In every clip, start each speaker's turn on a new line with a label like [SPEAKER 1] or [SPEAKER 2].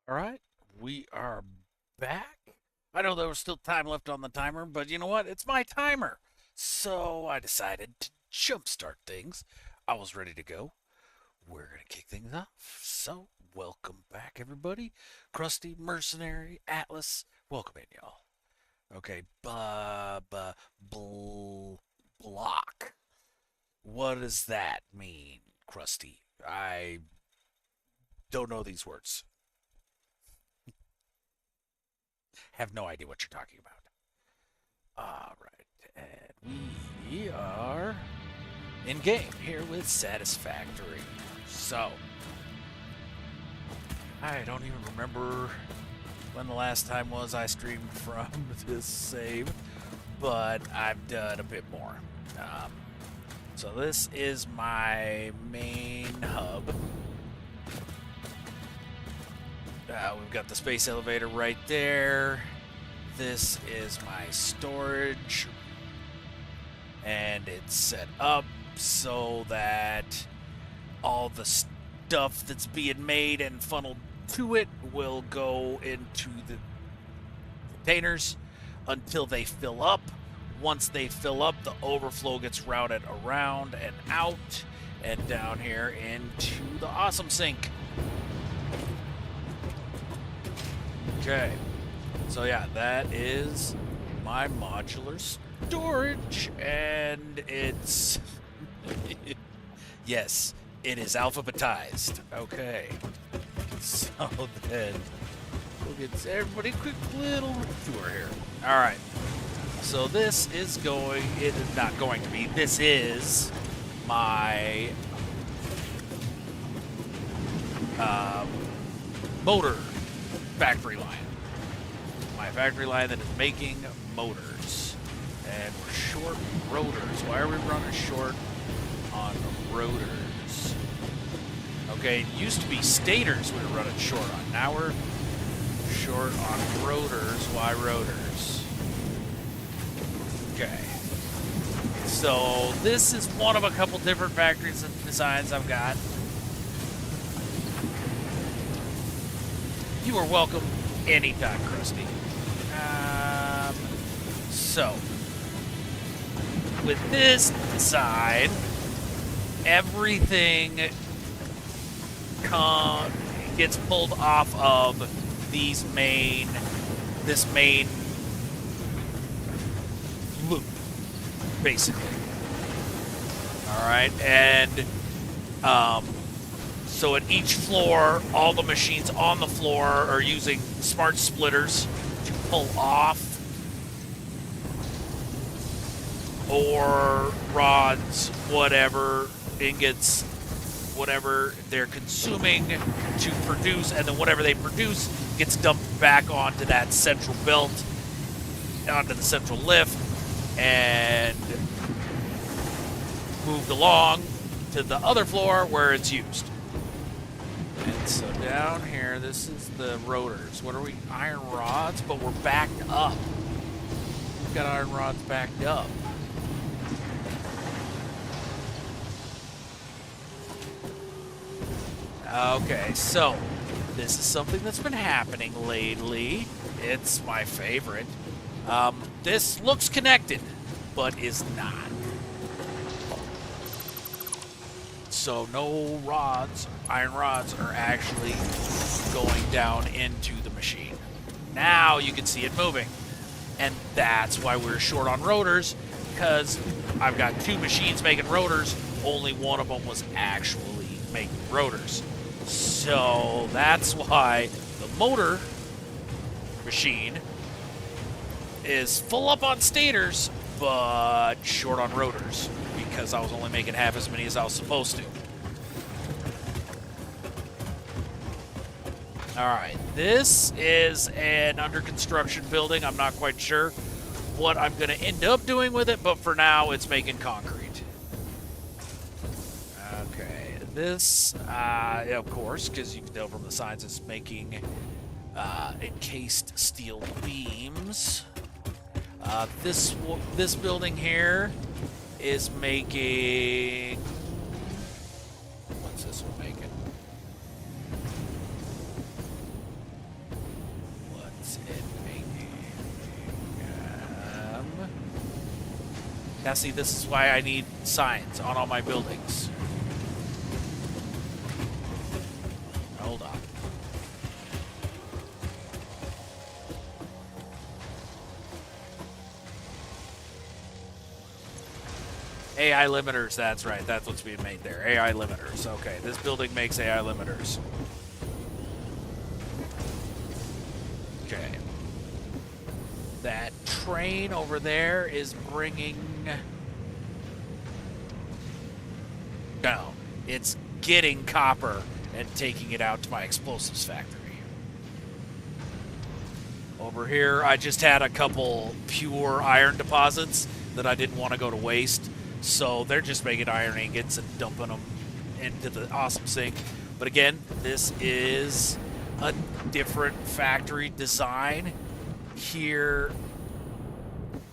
[SPEAKER 1] All right, we are back. I know there was still time left on the timer, but you know what? It's my timer. So I decided to jumpstart things. I was ready to go. We're going to kick things off. So, welcome back, everybody. Krusty, Mercenary, Atlas, welcome in, y'all. Okay, block. What does that mean, Krusty? I don't know these words. Have no idea what you're talking about. All right, and we are in game here with Satisfactory. So, I don't even remember when the last time was I streamed from this save, but I've done a bit more. So this is my main hub. We've got the space elevator right there. This is my storage. And it's set up so that all the stuff that's being made and funneled to it will go into the containers until they fill up, once they fill up, the overflow gets routed around and out and down here into the awesome sink. Okay, so yeah, that is my modular storage, and it's yes, it is alphabetized. Okay, so then we'll get everybody a quick little tour here. All right, so this is going. It is not going to be. This is my motor factory line. My factory line that is making motors. And we're short rotors. Why are we running short on rotors? Okay, it used to be stators we were running short on. Now we're short on rotors. Why rotors? Okay. So this is one of a couple different factories and designs I've got. You are welcome anytime, Krusty. So, with this design, everything gets pulled off of this main loop, basically. All right, and so at each floor, all the machines on the floor are using smart splitters to pull off or rods, whatever, ingots, whatever they're consuming to produce, and then whatever they produce gets dumped back onto that central belt, onto the central lift, and moved along to the other floor where it's used. And so down here, this is the rotors. What are we? Iron rods, but we're backed up. We've got iron rods backed up. Okay, so this is something that's been happening lately. It's my favorite. This looks connected, but is not. So no rods, iron rods, are actually going down into the machine. Now you can see it moving. And that's why we're short on rotors, because I've got two machines making rotors. Only one of them was actually making rotors. So that's why the motor machine is full up on stators, but short on rotors, because I was only making half as many as I was supposed to. Alright, this is an under construction building. I'm not quite sure what I'm going to end up doing with it, but for now it's making concrete. Okay, this, of course, because you can tell from the signs, it's making encased steel beams. This building here is making... What's this one making? What's it making? Now see, this is why I need signs on all my buildings. Hold on. AI limiters, that's right. That's what's being made there. AI limiters. Okay, this building makes AI limiters. Okay. That train over there is bringing... No, it's getting copper and taking it out to my explosives factory. Over here, I just had a couple pure iron deposits that I didn't want to go to waste. So they're just making iron ingots and dumping them into the awesome sink. But again, this is a different factory design. Here,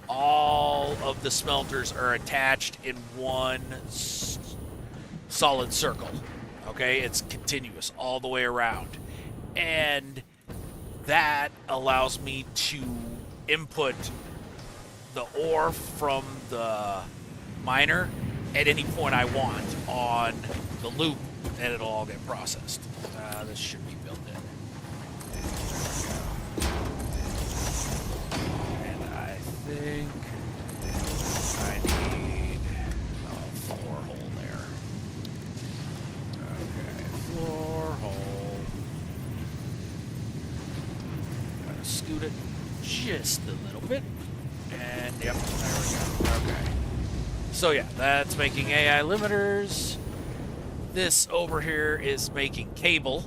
[SPEAKER 1] all of the smelters are attached in one solid circle. Okay, it's continuous all the way around. And that allows me to input the ore from the miner at any point I want on the loop, and it'll all get processed. This should be built in. And I think I need a floor hole there. Okay, floor hole. Gotta scoot it just a little bit. And yep, there we go. Okay. So yeah, that's making AI limiters. This over here is making cable.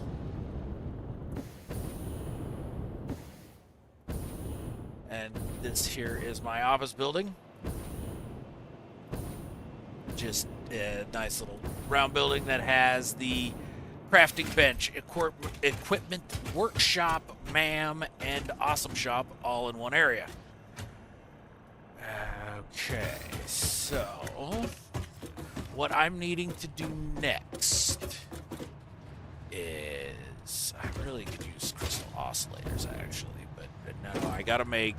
[SPEAKER 1] And this here is my office building. Just a nice little round building that has the crafting bench, equipment workshop, ma'am, and awesome shop all in one area. Okay, so what I'm needing to do next is I really could use crystal oscillators actually, but no, I gotta make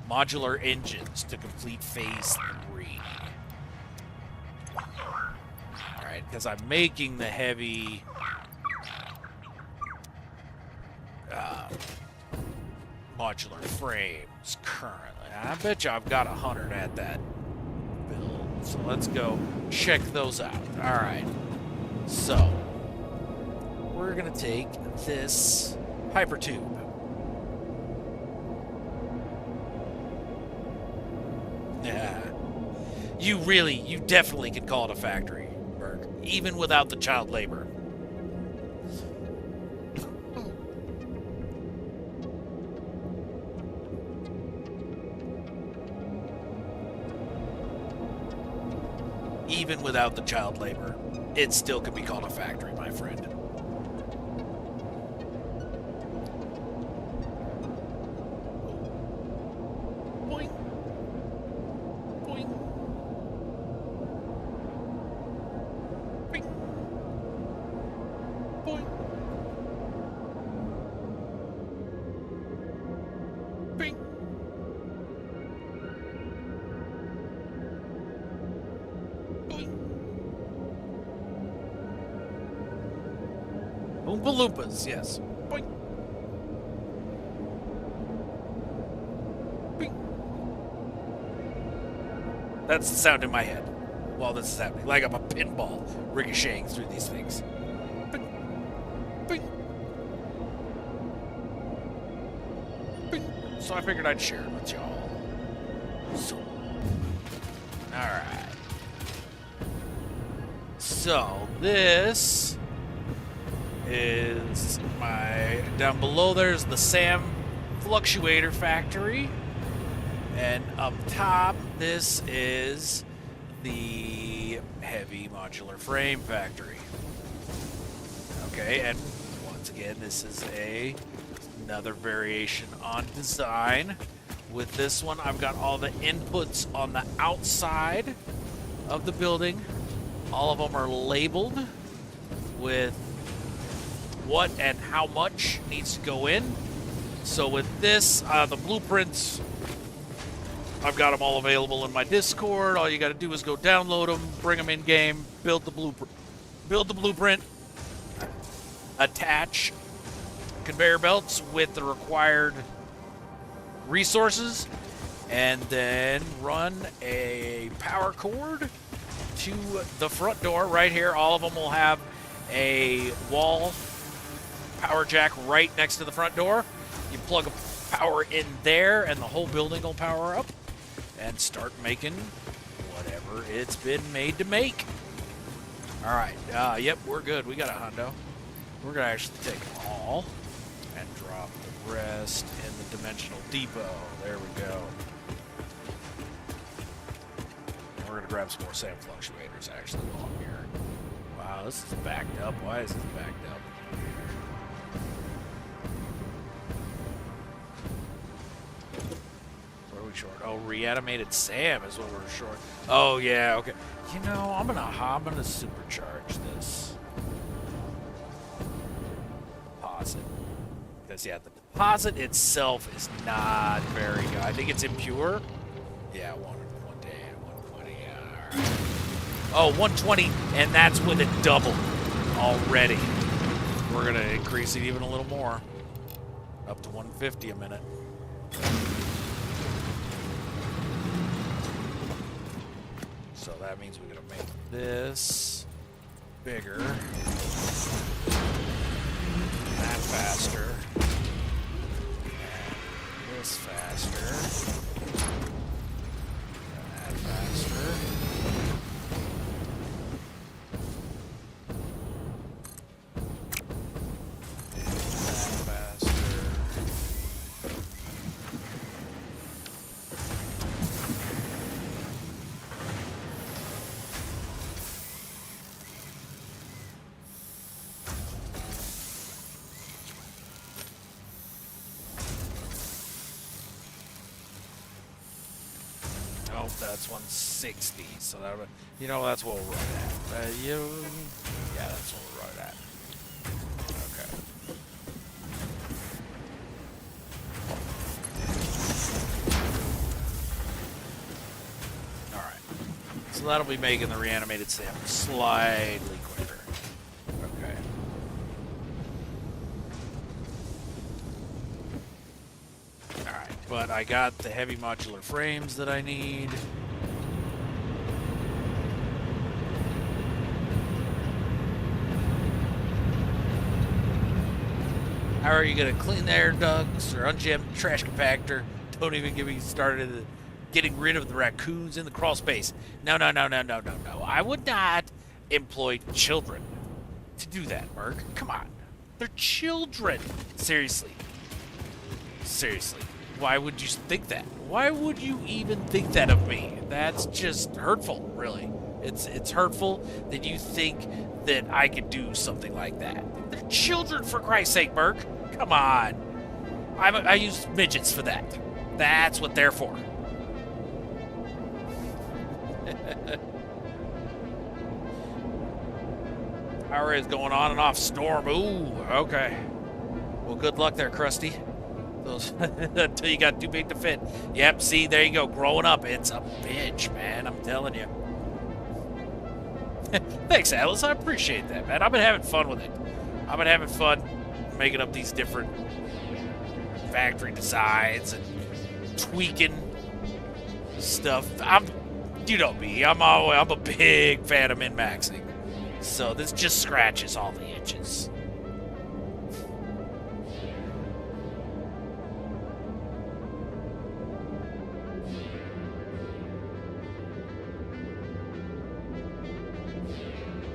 [SPEAKER 1] modular engines to complete phase 3. Alright, because I'm making the heavy modular frames currently. I bet you I've got 100 at that build. So let's go check those out. Alright. So we're gonna take this hypertube. Yeah. You definitely could call it a factory, Berg, even without the child labor. Even without the child labor, it still could be called a factory, my friend. Boing. Boing. Bing. Boing. Bing. Oompa Loompas, yes. Boing. Bing. That's the sound in my head while this is happening. Like I'm a pinball ricocheting through these things. Bing. Bing. Bing. So I figured I'd share it with y'all. So. Alright. So, this is my, down below there's the SAM fluctuator factory, and up top this is the heavy modular frame factory. Okay, and once again this is another variation on design. With this one I've got all the inputs on the outside of the building. All of them are labeled with what and how much needs to go in. So with this, the blueprints, I've got them all available in my Discord. All you got to do is go download them, bring them in game, build the blueprint, attach conveyor belts with the required resources, and then run a power cord to the front door right here. All of them will have a wall power jack right next to the front door. You plug a power in there and the whole building will power up and start making whatever it's been made to make. All right, yep, we're good. We got a hundo. We're gonna actually take them all and drop the rest in the dimensional depot. There we go. And we're gonna grab some more SAM fluctuators actually while I'm here. Wow, this is backed up. Why is this backed up? What are we short? Oh, reanimated SAM is what we're short. Oh yeah, okay. You know, I'm gonna supercharge this deposit. Because yeah, the deposit itself is not very good. I think it's impure. Yeah, 110, 120. All right. Oh, 120, and that's with it doubled already. We're going to increase it even a little more, up to 150 a minute. So that means we're going to make this bigger, that faster, and this faster, that faster. Oh, that's 160. So that would, you know, that's what we'll run at. Yeah, that's what we'll run at. Okay. All right. So that'll be making the reanimated Sam slightly quicker. Okay. All right, but I got the heavy modular frames that I need. How are you going to clean the air ducts or unjam the trash compactor? Don't even get me started at getting rid of the raccoons in the crawl space. No. I would not employ children to do that, Merc. Come on. They're children. Seriously. Why would you think that? Why would you even think that of me? That's just hurtful, really. It's hurtful that you think that I could do something like that. They're children, for Christ's sake, Merc. Come on. I use midgets for that. That's what they're for. Power is going on and off. Storm. Ooh, okay. Well, good luck there, Krusty. Those until you got too big to fit. Yep, see, there you go. Growing up, it's a bitch, man. I'm telling you. Thanks, Alice. I appreciate that, man. I've been having fun with it. I've been having fun making up these different factory designs and tweaking stuff. You know me. I'm a big fan of min-maxing. So this just scratches all the itches.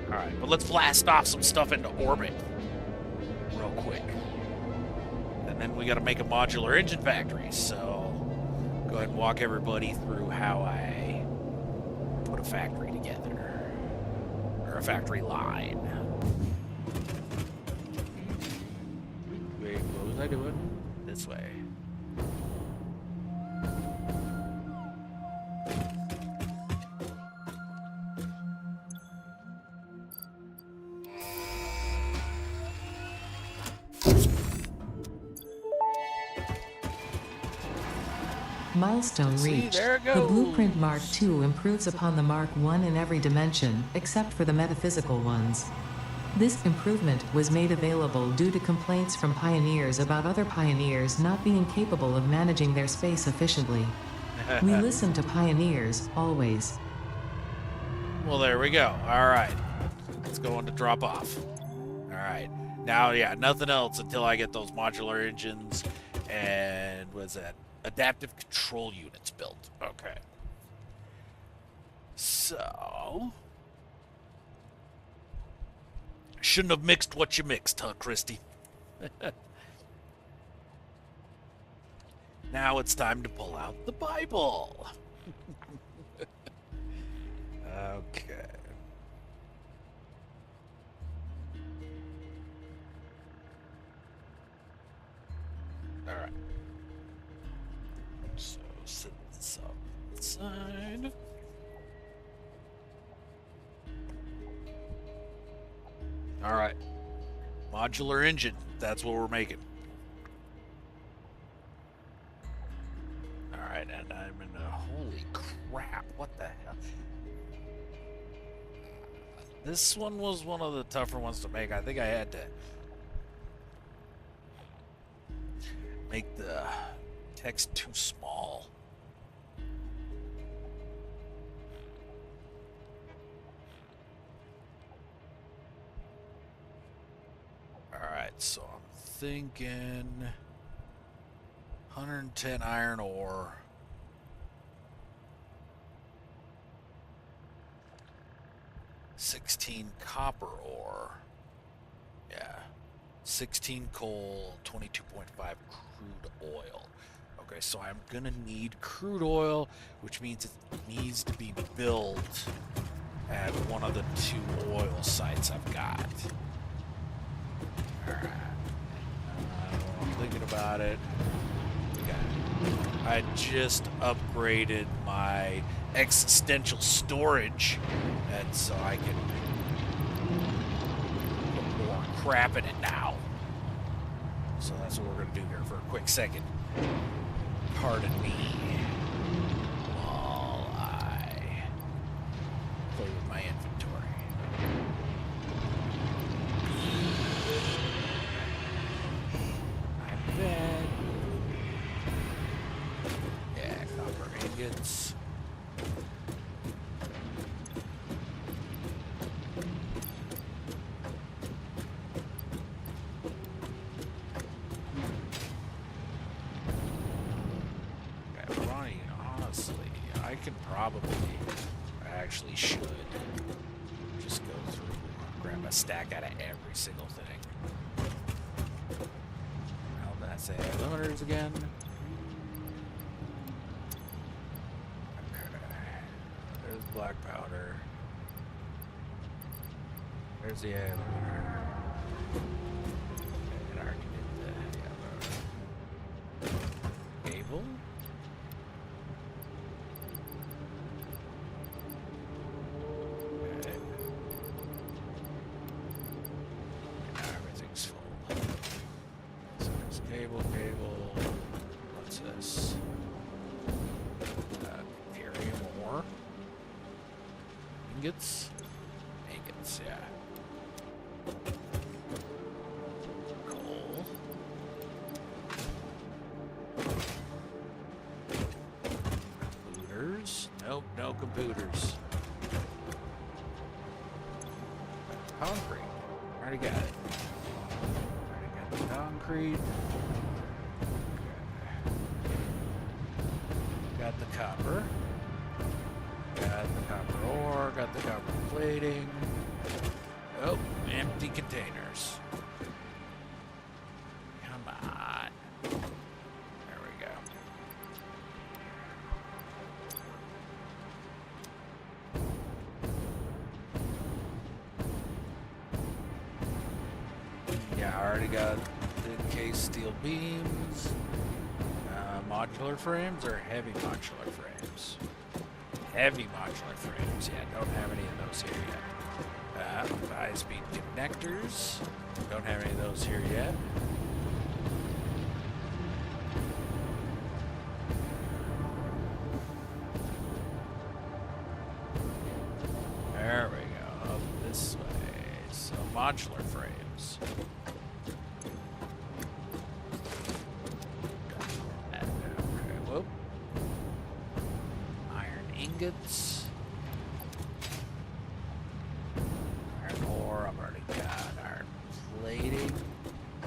[SPEAKER 1] Alright, but let's blast off some stuff into orbit real quick. And then we gotta make a modular engine factory, so go ahead and walk everybody through how I put a factory together. Or a factory line. Wait, what was I doing? This way.
[SPEAKER 2] Milestone reached.
[SPEAKER 1] There it
[SPEAKER 2] The
[SPEAKER 1] goes.
[SPEAKER 2] Blueprint Mark II improves upon the Mark I in every dimension, except for the metaphysical ones. This improvement was made available due to complaints from pioneers about other pioneers not being capable of managing their space efficiently. We listen to pioneers, always.
[SPEAKER 1] Well, there we go. All right. Let's go on to drop off. All right. Now, yeah, nothing else until I get those modular engines and what's that? Adaptive control units built. Okay. So, shouldn't have mixed what you mixed, huh, Christy? Now it's time to pull out the Bible. Okay. All right. So set this up inside. All right. Modular engine. That's what we're making. All right. and I'm in a holy crap, what the hell? This one was one of the tougher ones to make. I think I had to make the text too small. Alright, so I'm thinking 110 iron ore. 16 copper ore. Yeah. 16 coal, 22.5 crude oil. Okay, so I'm gonna need crude oil, which means it needs to be built at one of the 2 oil sites I've got. Alright. I'm thinking about it. I just upgraded my existential storage, and so I can put more crap in it now. So that's what we're going to do here for a quick second. Pardon me while I play with my inventory. I'm back. Yeah, copper ingots. I can probably, I actually should, just go through, grab a stack out of every single thing. How did I say limiters again? There's black powder. There's the air limiter. I already did the cable. Cable. What's this? Carry more. Ingots, yeah. Coal. Computers. Nope, no computers. Concrete. Already got it. Already got the concrete. Got the copper. Got the copper ore. Got the copper plating. Oh, empty containers. Come on. There we go. Yeah, I already got the encased steel beams. Modular frames or heavy modular frames? Heavy modular frames, yeah, don't have any of those here yet. High-speed connectors, don't have any of those here yet. There we go, up this way. So modular frames. Ingots. Iron ore, I've already got. Iron plating. I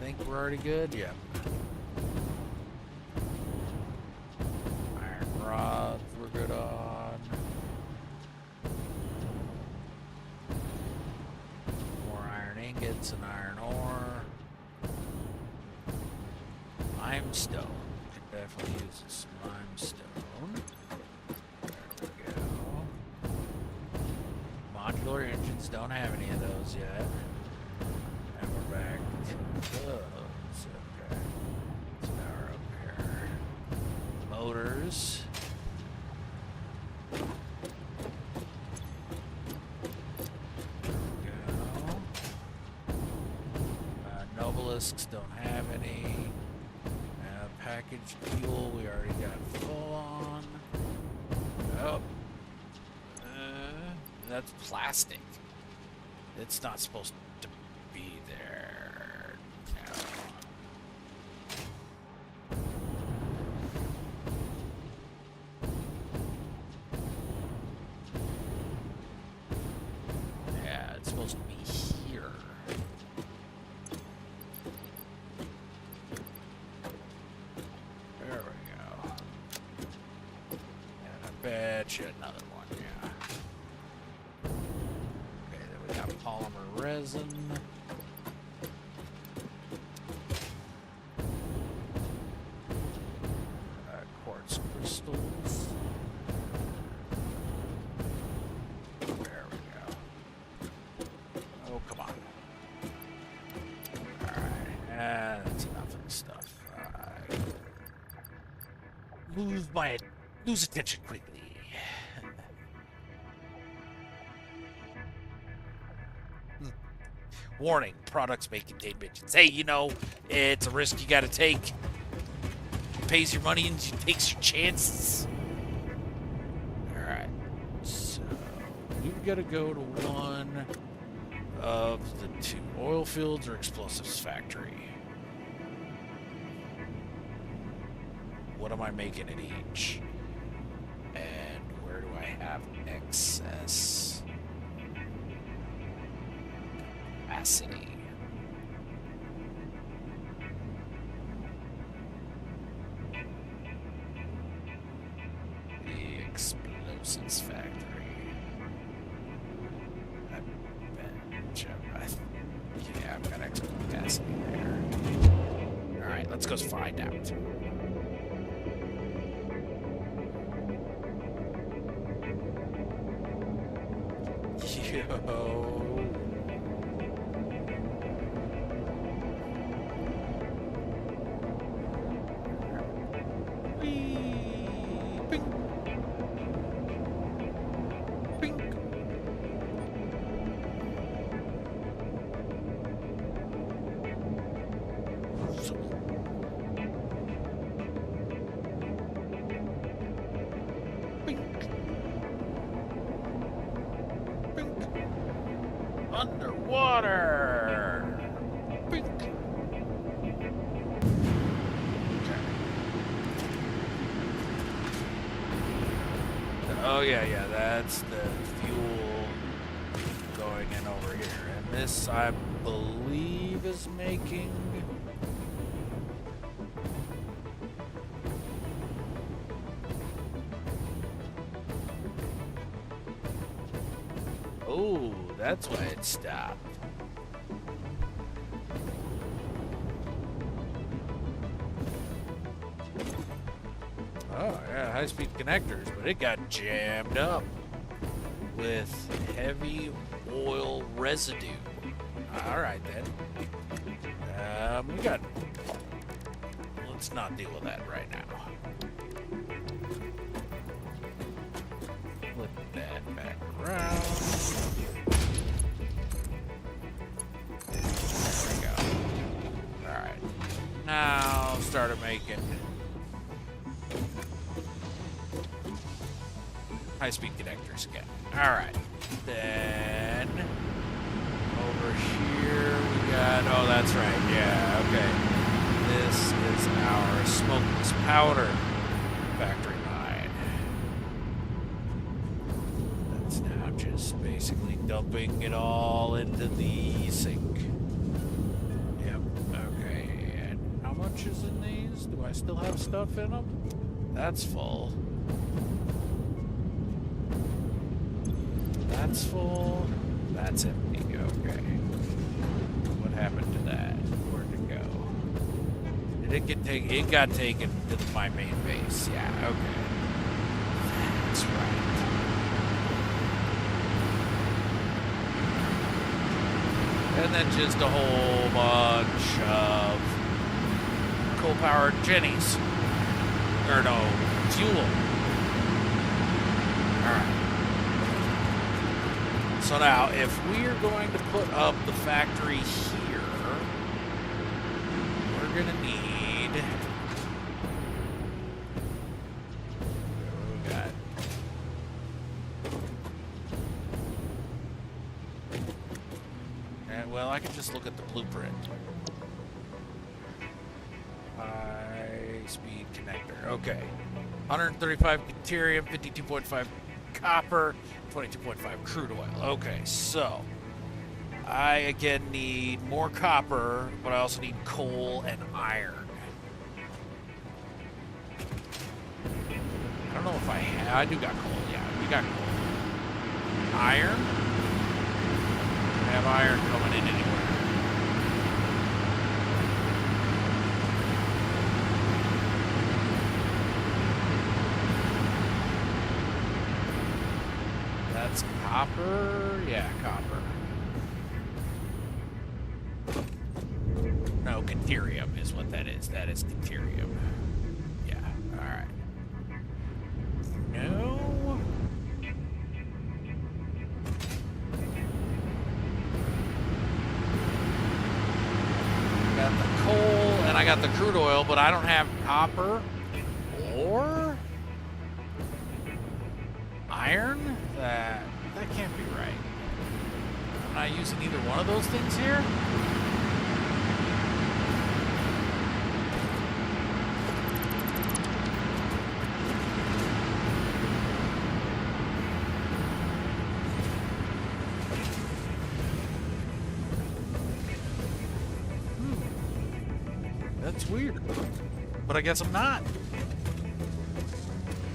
[SPEAKER 1] think we're already good, yeah. Iron rods we're good on. More iron ingots and iron ore. Limestone. Could definitely use some limestone. Modular engines, don't have any of those yet. And we're back to those. Okay. So now we're up here. Motors. Go. Nobelisks don't have any. Packaged fuel we already got full on. Oh. That's plastic. It's not supposed to be there. No. Yeah, it's supposed to be here. There we go. And I bet you another one, yeah. Okay, then we got polymer resin. Quartz crystals. There we go. Oh, come on. Alright, that's enough of this stuff. Lose attention quickly. Warning, products may contain midgets. Hey, you know, it's a risk you gotta take. He pays your money and he takes your chances. Alright, so we've got to go to one of the two oil fields or explosives factory. What am I making at each? And where do I have excess capacity? The explosives factory. I bet yeah, I've got extra capacity there. Alright, let's go find out. Yo. Bing. Bing. So. Bing. Bing. Underwater. Bing. Oh yeah, that's the fuel going in over here. And this, I believe, is making... Oh, that's why it stopped. Oh, yeah, high-speed connectors, but it got jammed up with heavy oil residue. All right, then. Let's not deal with that right now. Flip that back around. There we go. All right. Now, started making high-speed connectors again. Alright. Then over here we got, oh that's right, yeah, okay. This is our smokeless powder factory line. That's now just basically dumping it all into the sink. Yep, okay. And how much is in these? Do I still have stuff in them? That's full. That's full. That's empty. Okay. What happened to that? Where'd it go? Did it get taken? It got taken to my main base. Yeah. Okay. That's right. And then just a whole bunch of coal-powered jennies. Or no, fuel. All right. So now, if we're going to put up the factory here, we're going to need I can just look at the blueprint. High-speed connector. Okay. 135 deuterium, 52.5 copper, 22.5 crude oil. Okay, so I again need more copper, but I also need coal and iron. I don't know if I have. I do got coal. Yeah, we got coal. Iron? I have iron coming in anywhere. That's copper? Yeah, copper. No, deuterium is what that is. That is deuterium. Yeah, alright. No. I got the coal and I got the crude oil, but I don't have copper or iron? That can't be right. I'm not using either one of those things here? That's weird. But I guess I'm not.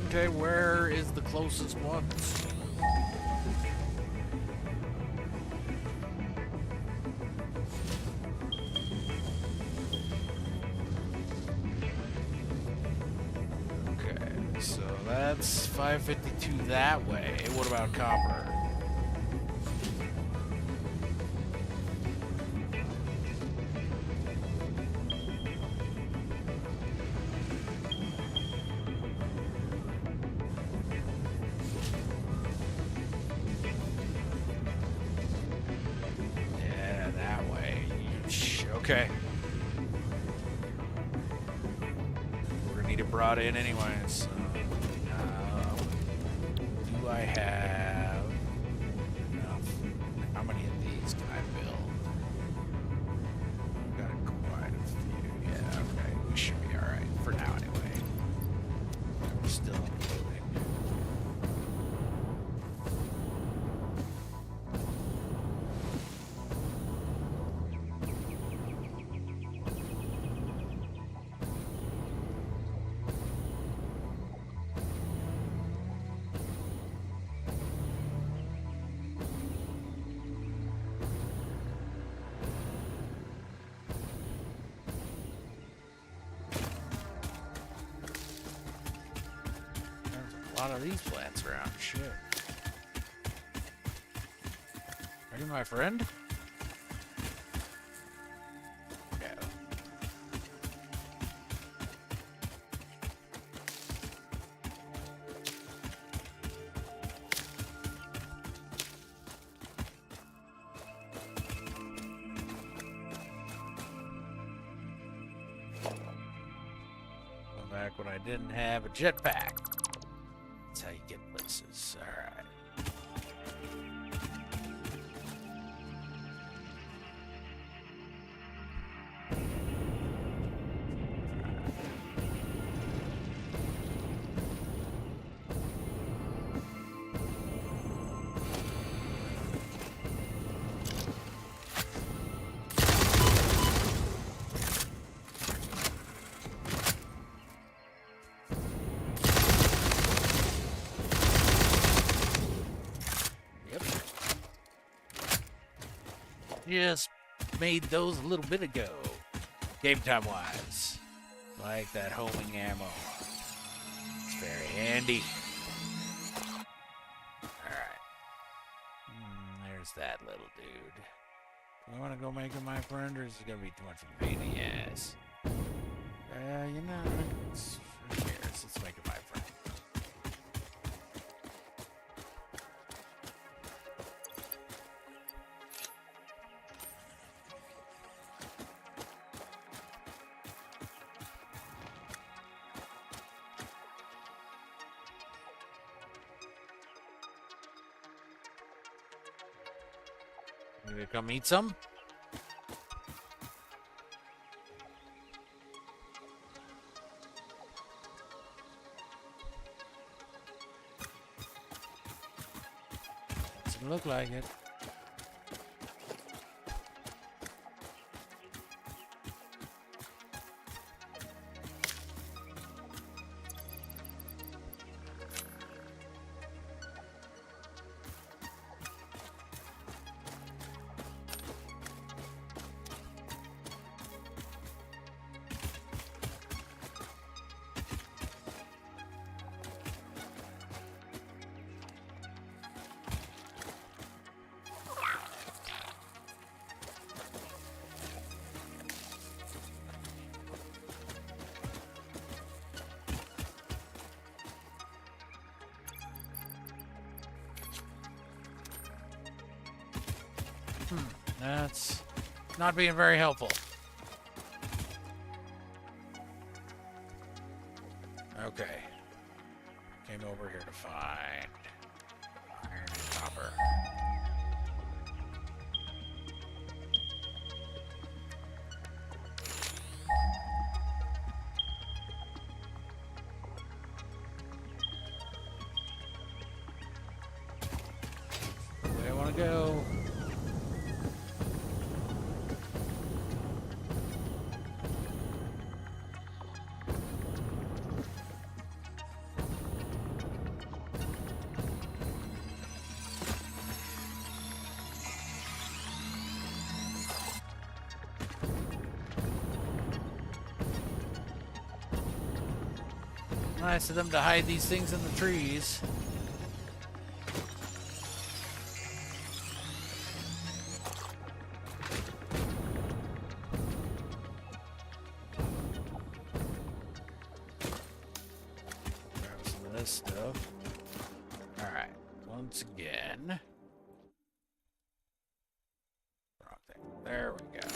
[SPEAKER 1] Okay, where is the closest one? Okay, so that's 552 that way. What about copper? Okay. We're gonna need it brought in anyways. Do I have enough? How many of these can I build? I've got quite a few. Yeah, okay. We should be alright. For now, anyway. We're still including. A lot of these plants around. Shit. Are you my friend? Yeah. Back when I didn't have a jetpack. That's how you get places. All right. Just made those a little bit ago. Game time wise. Like that homing ammo. It's very handy. Alright. There's that little dude. Do I want to go make him my friend, or is it going to be too much of a pain in the ass? You know, who cares? Let's make him my friend. You gonna come eat some? Doesn't look like it. That's not being very helpful. Okay. Came over here to find iron and copper. Where I want to go. Nice of them to hide these things in the trees. Grab some of this stuff. Alright, once again. Wrong thing. There we go.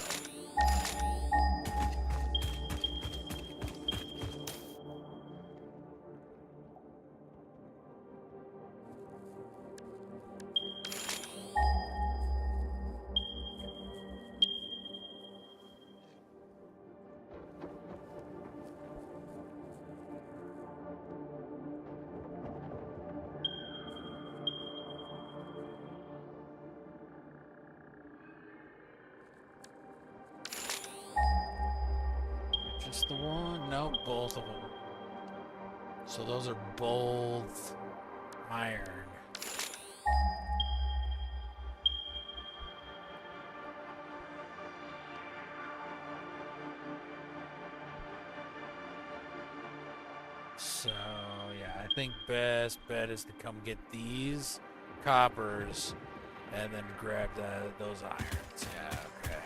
[SPEAKER 1] Just the one? No, both of them. So those are both iron. So, yeah, I think best bet is to come get these coppers and then grab those irons. Yeah, okay.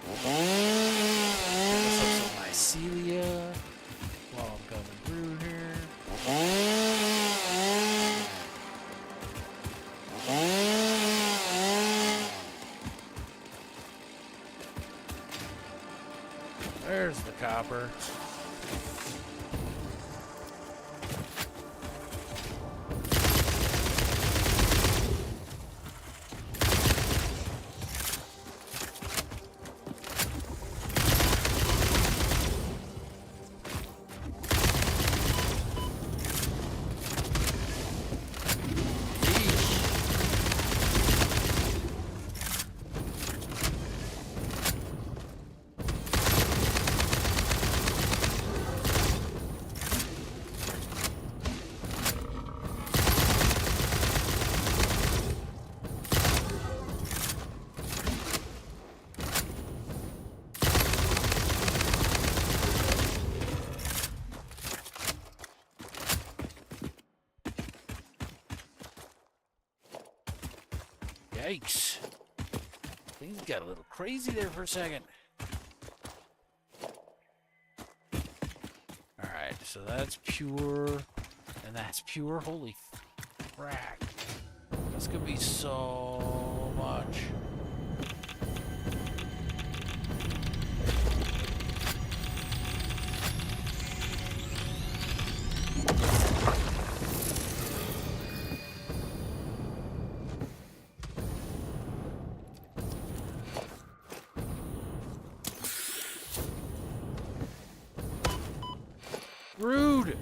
[SPEAKER 1] Pick up some mycelia while I'm going through here. There's the copper. Yikes. Things got a little crazy there for a second. Alright, so that's pure, and that's pure. Holy frack. That's gonna be so much. screwed.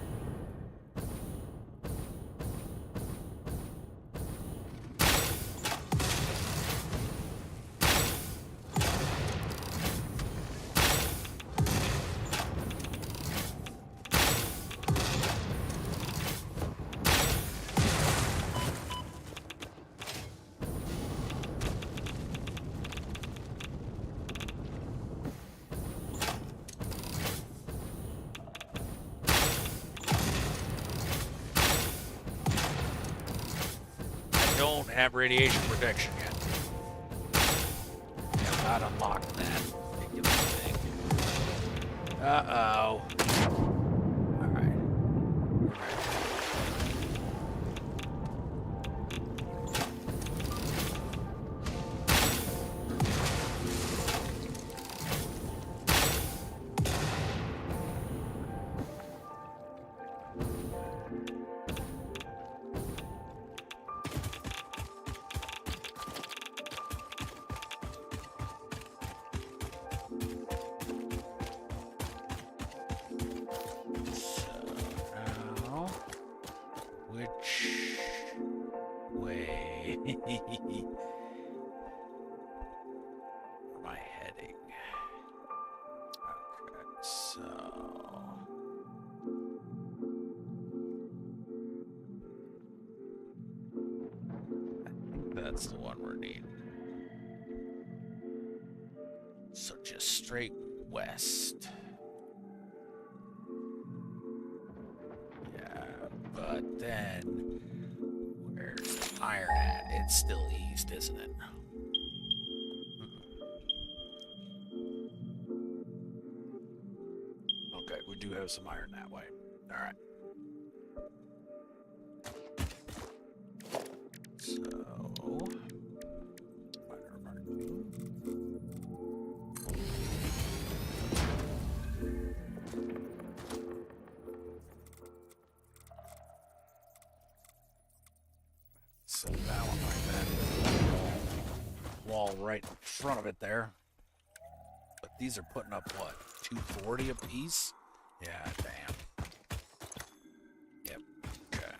[SPEAKER 1] Don't have radiation protection yet. Have not unlocked that particular thing. Uh-oh. Alright. Which way am I heading? Okay, so I think that's the one we're needing. So just straight west. But then, where's the iron at? It's still east, isn't it? Okay, we do have some iron that way. Alright. So, minor marking. Set that one like that. Wall right in front of it there. But these are putting up what? 240 a piece? Yeah, damn. Yep. Okay.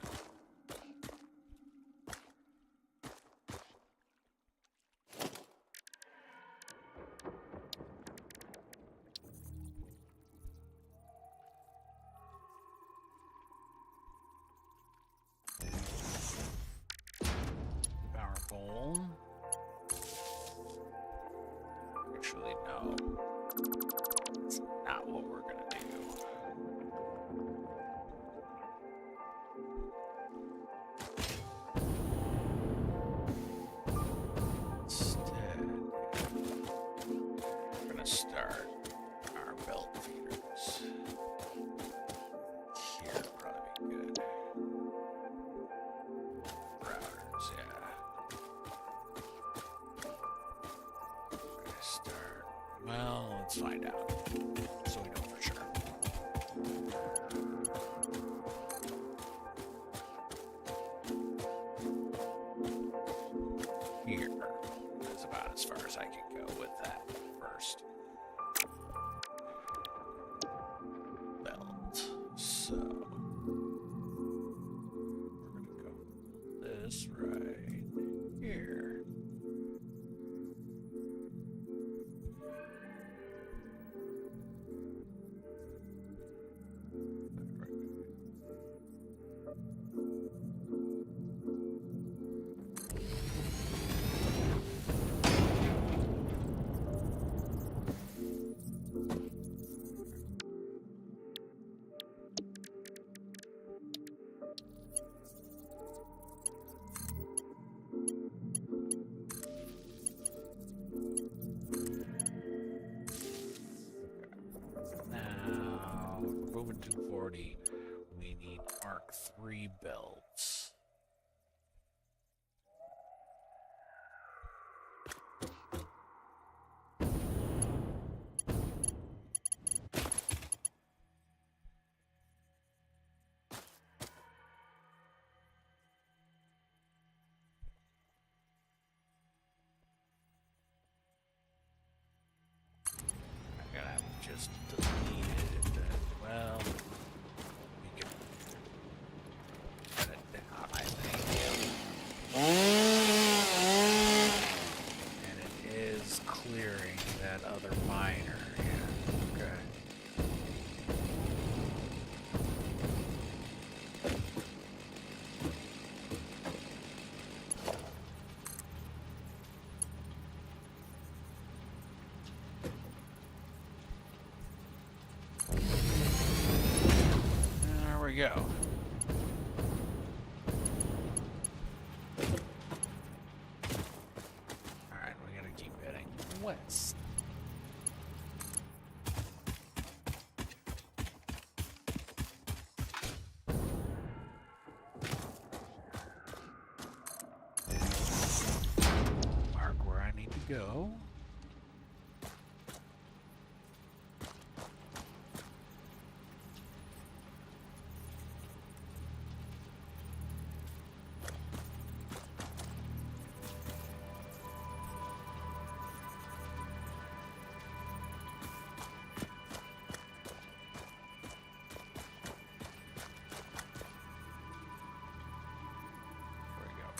[SPEAKER 1] Power pole. Actually, no. That's not what we're gonna do. Instead, we're gonna start our belt feeders. Here would probably be good. Routers, yeah. Start. Well, let's find out. So we know for sure. Here is about as far as I can go with that first. Belt. So we're gonna go this right here. Now, we're moving 240. We need Mark III belts. I'm gonna have to just delete it. Well, we go. Alright, we gotta keep heading west. Mark where I need to go.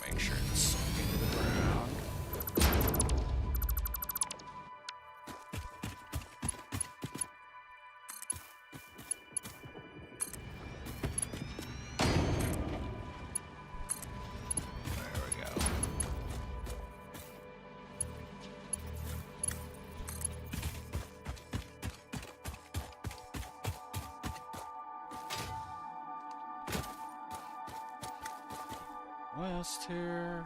[SPEAKER 1] Make sure it's sunk into the ground. There we go. West here.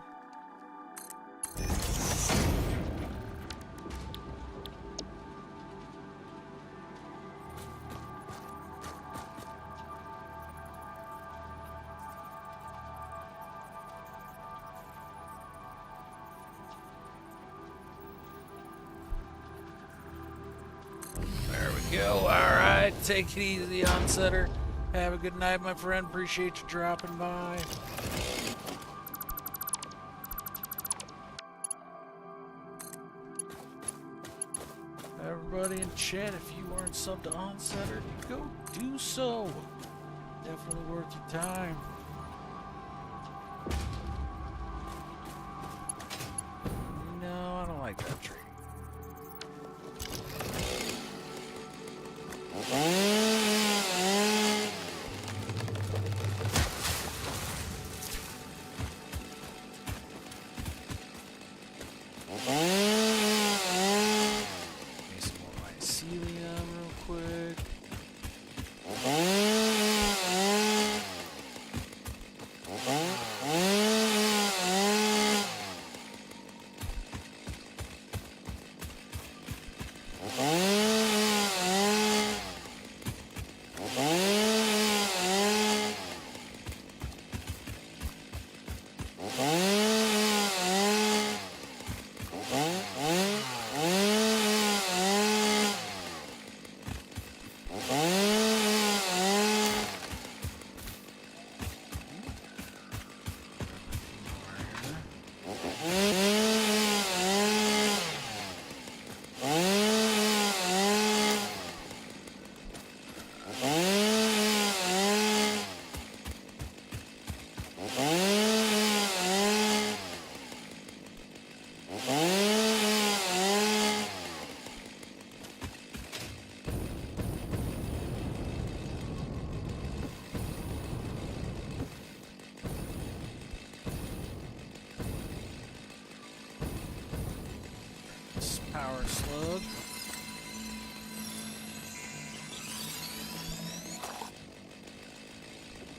[SPEAKER 1] There we go. All right, take it easy, onsetter. Have a good night, my friend. Appreciate you dropping by. Everybody in chat, if you aren't subbed to Onsetter, go do so. Definitely worth your time. No, I don't like that tree. Power slug.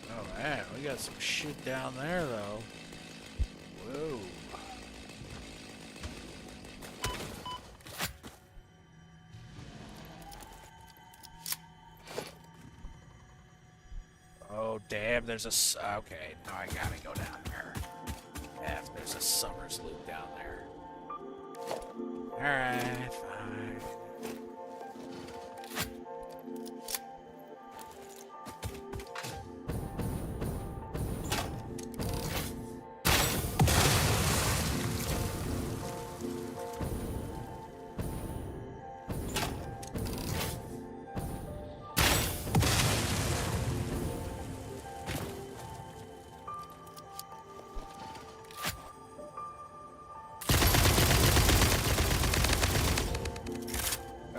[SPEAKER 1] Oh man, we got some shit down there though. Whoa. Oh damn, there's a okay, now I gotta go down there. Yeah, there's a summer's loop down there. Alright, fine.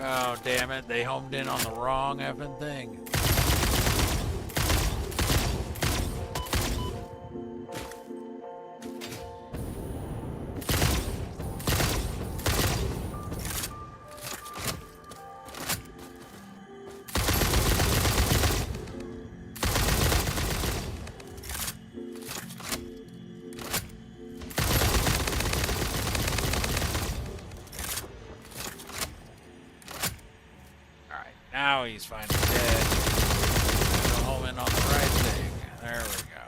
[SPEAKER 1] Oh, damn it. They homed in on the wrong effing thing. Now he's finally dead. Go home in on the right thing. There we go.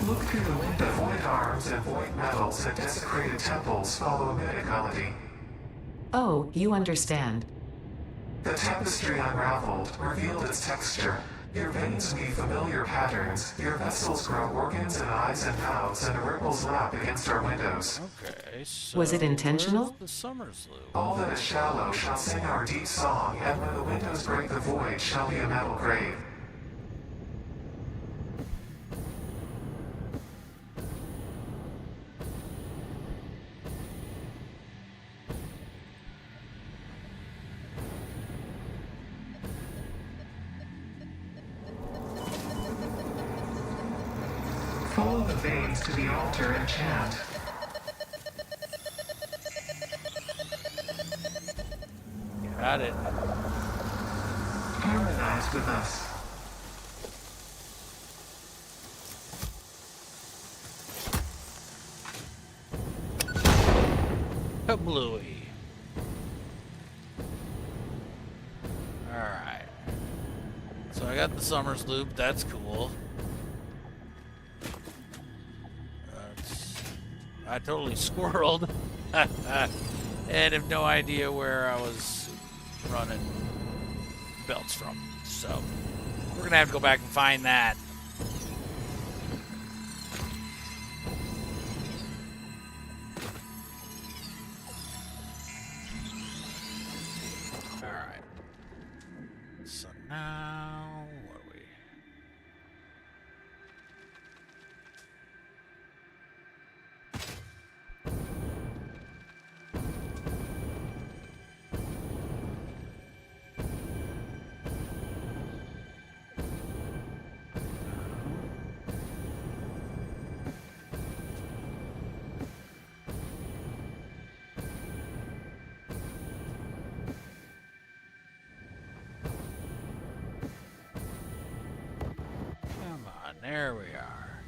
[SPEAKER 3] Look through the window. Void arms and void metals and desecrated temples follow a meta-melody.
[SPEAKER 2] Oh, you understand.
[SPEAKER 3] The tapestry unraveled, revealed its texture. Your veins weave familiar patterns. Your vessels grow organs and eyes and mouths, and ripples lap against our windows.
[SPEAKER 1] Okay, so
[SPEAKER 2] Was it intentional?
[SPEAKER 1] where's the Summers loop?
[SPEAKER 3] All that is shallow shall sing our deep song, and when the windows break the void shall be a metal grave. Follow the veins to the altar and chant.
[SPEAKER 1] Got it.
[SPEAKER 3] Harmonize with us.
[SPEAKER 1] Kablooey. Alright. So I got the Summers loop. That's cool. I totally squirreled. And have no idea where I was running belts from. So we're going to have to go back and find that. Alright. So now, what are we? Come on, there we are.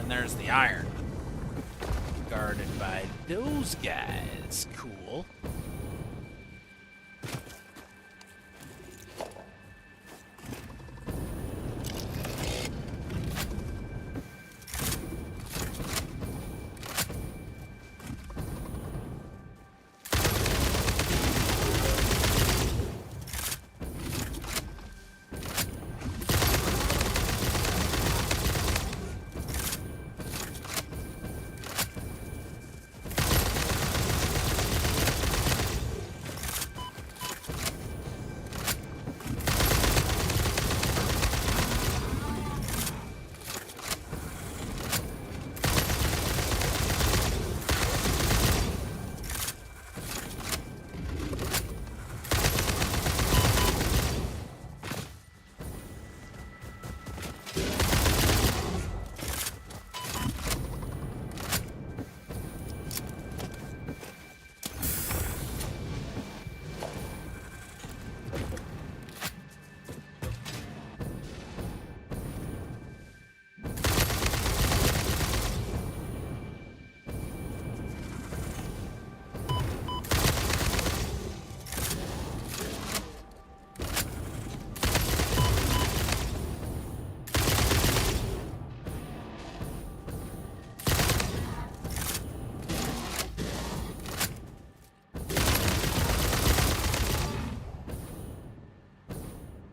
[SPEAKER 1] And there's the iron. Guarded by those guys. Cool.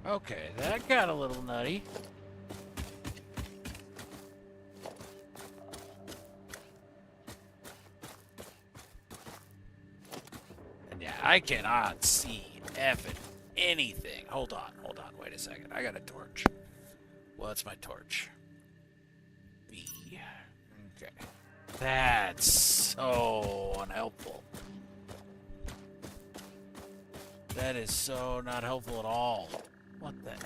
[SPEAKER 1] Okay, that got a little nutty. And yeah, I cannot see effing anything. Hold on, wait a second. I got a torch. What's my torch? B. Okay. That's so unhelpful. That is so not helpful at all. What the heck?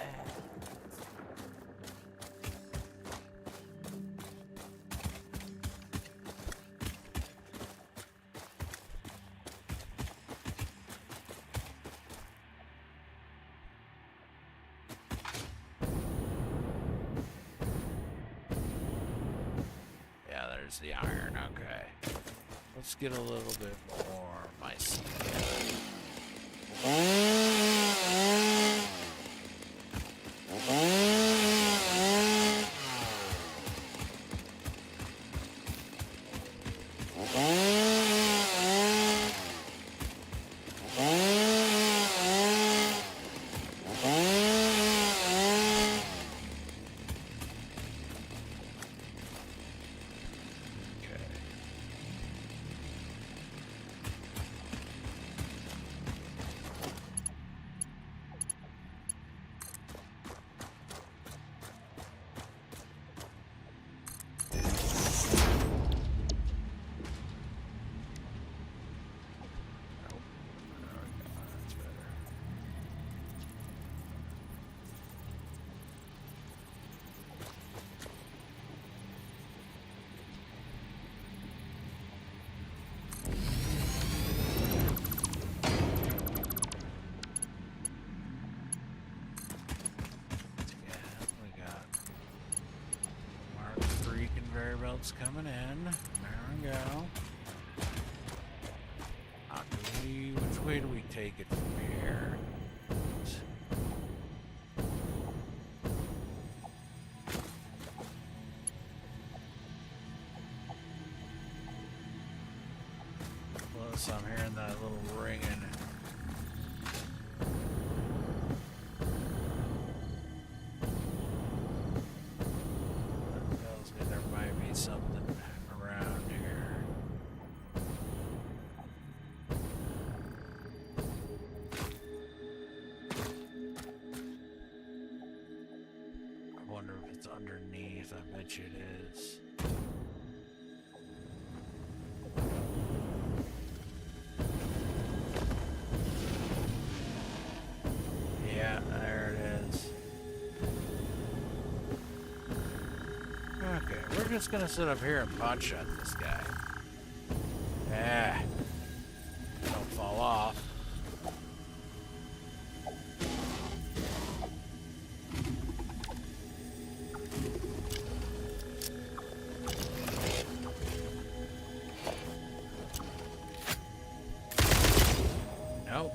[SPEAKER 1] Yeah, there's the iron. Okay. Let's get a little bit more mycelium. Conveyor belts coming in. There we go. Which way do we take it from here? Plus, I'm hearing that little ringing. Something around here. I wonder if it's underneath. I bet you it is. Yeah, there it is. Okay, we're just gonna sit up here and pot shot this guy. Yeah. Don't fall off. Nope.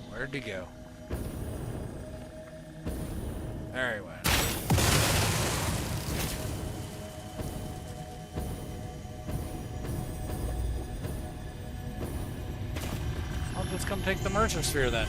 [SPEAKER 1] Where'd he go? There he went. I'll just come take the merger sphere then.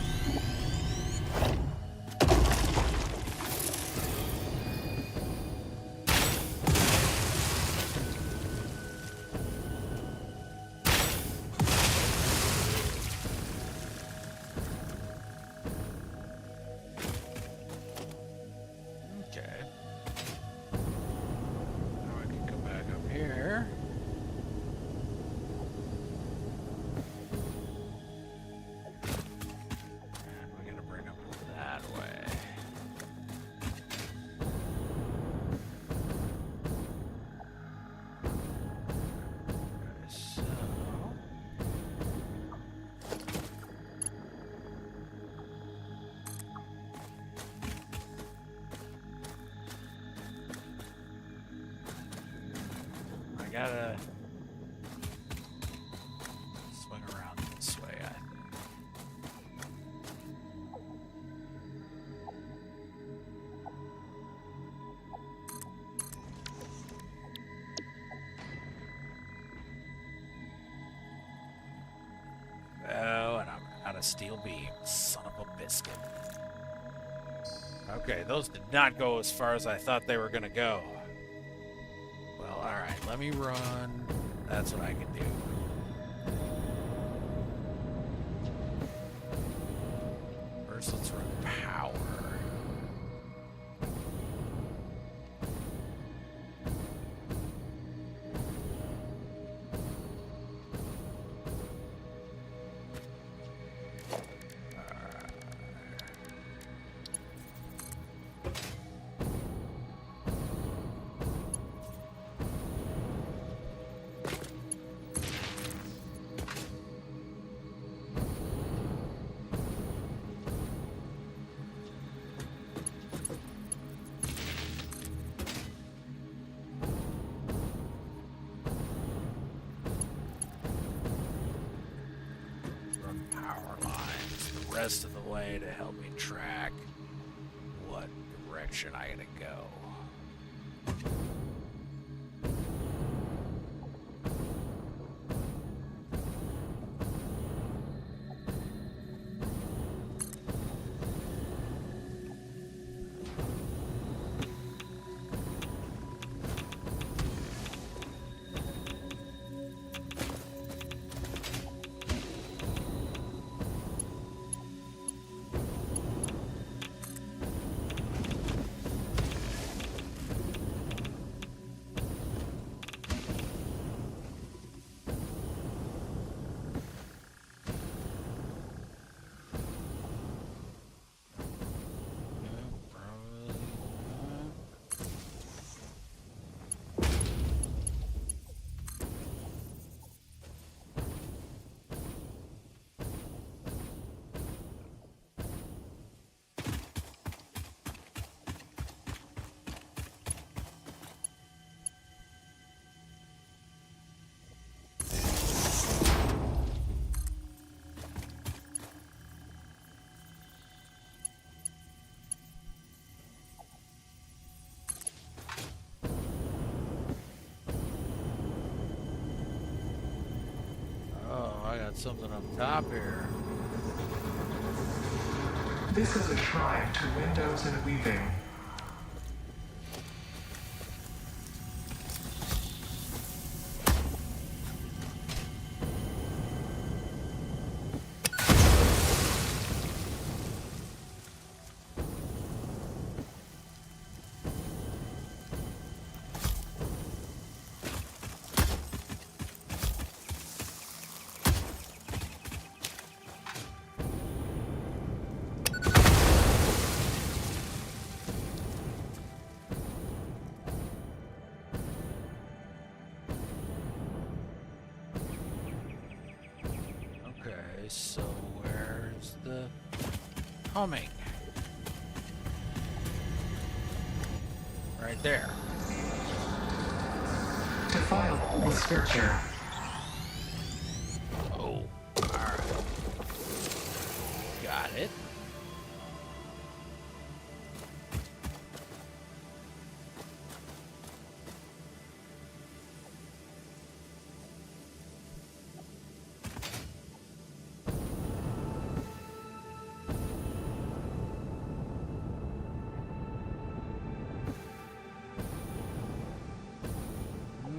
[SPEAKER 1] Gotta swing around this way, I think. Oh, and I'm out of steel beams. Son of a biscuit. Okay, those did not go as far as I thought they were gonna go. Alright, let me run. That's what I can do. First, let's run power. rest of the way to help me track what direction I gotta go. I got something up top here.
[SPEAKER 3] This is a shrine to windows and weaving.
[SPEAKER 1] So where's the humming? Right there.
[SPEAKER 3] Defile the scripture.
[SPEAKER 1] Oh, alright. Got it.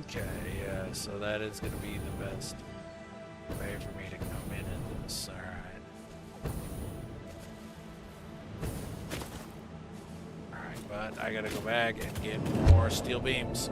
[SPEAKER 1] Okay, yeah, so that is going to be the best way for me to come in at this. Alright, but I gotta go back and get more steel beams.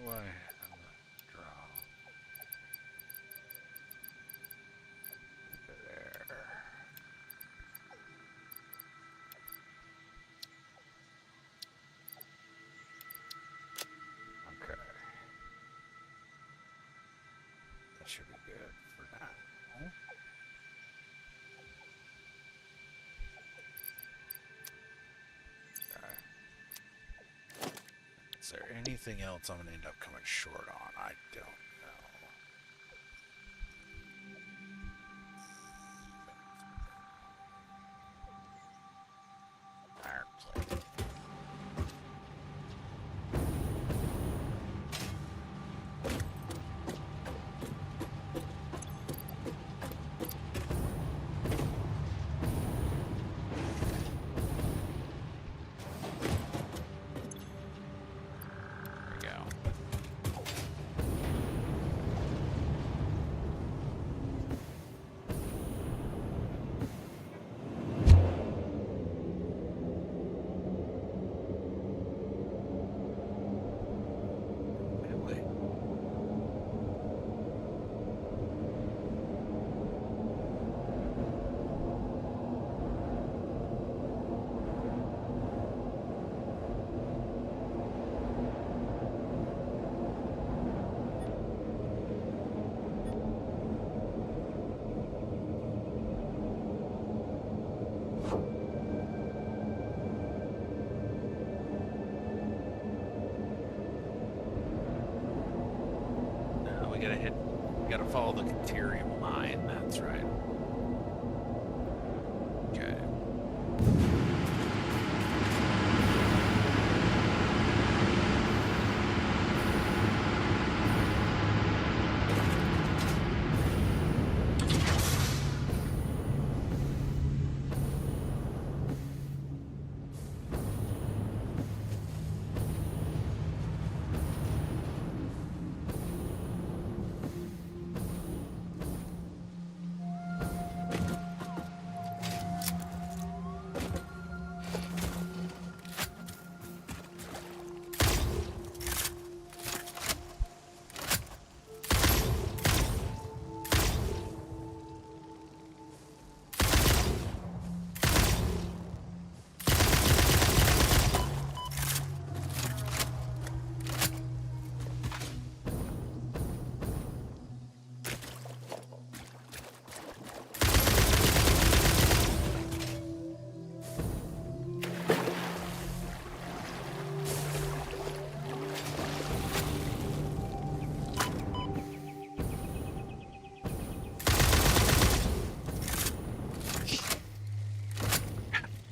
[SPEAKER 1] Why on the draw? There. Okay. That should be good for now. Okay. Is there anything else I'm going to end up coming short on? I don't know. Iron plate. the Caterium line. That's right. Okay.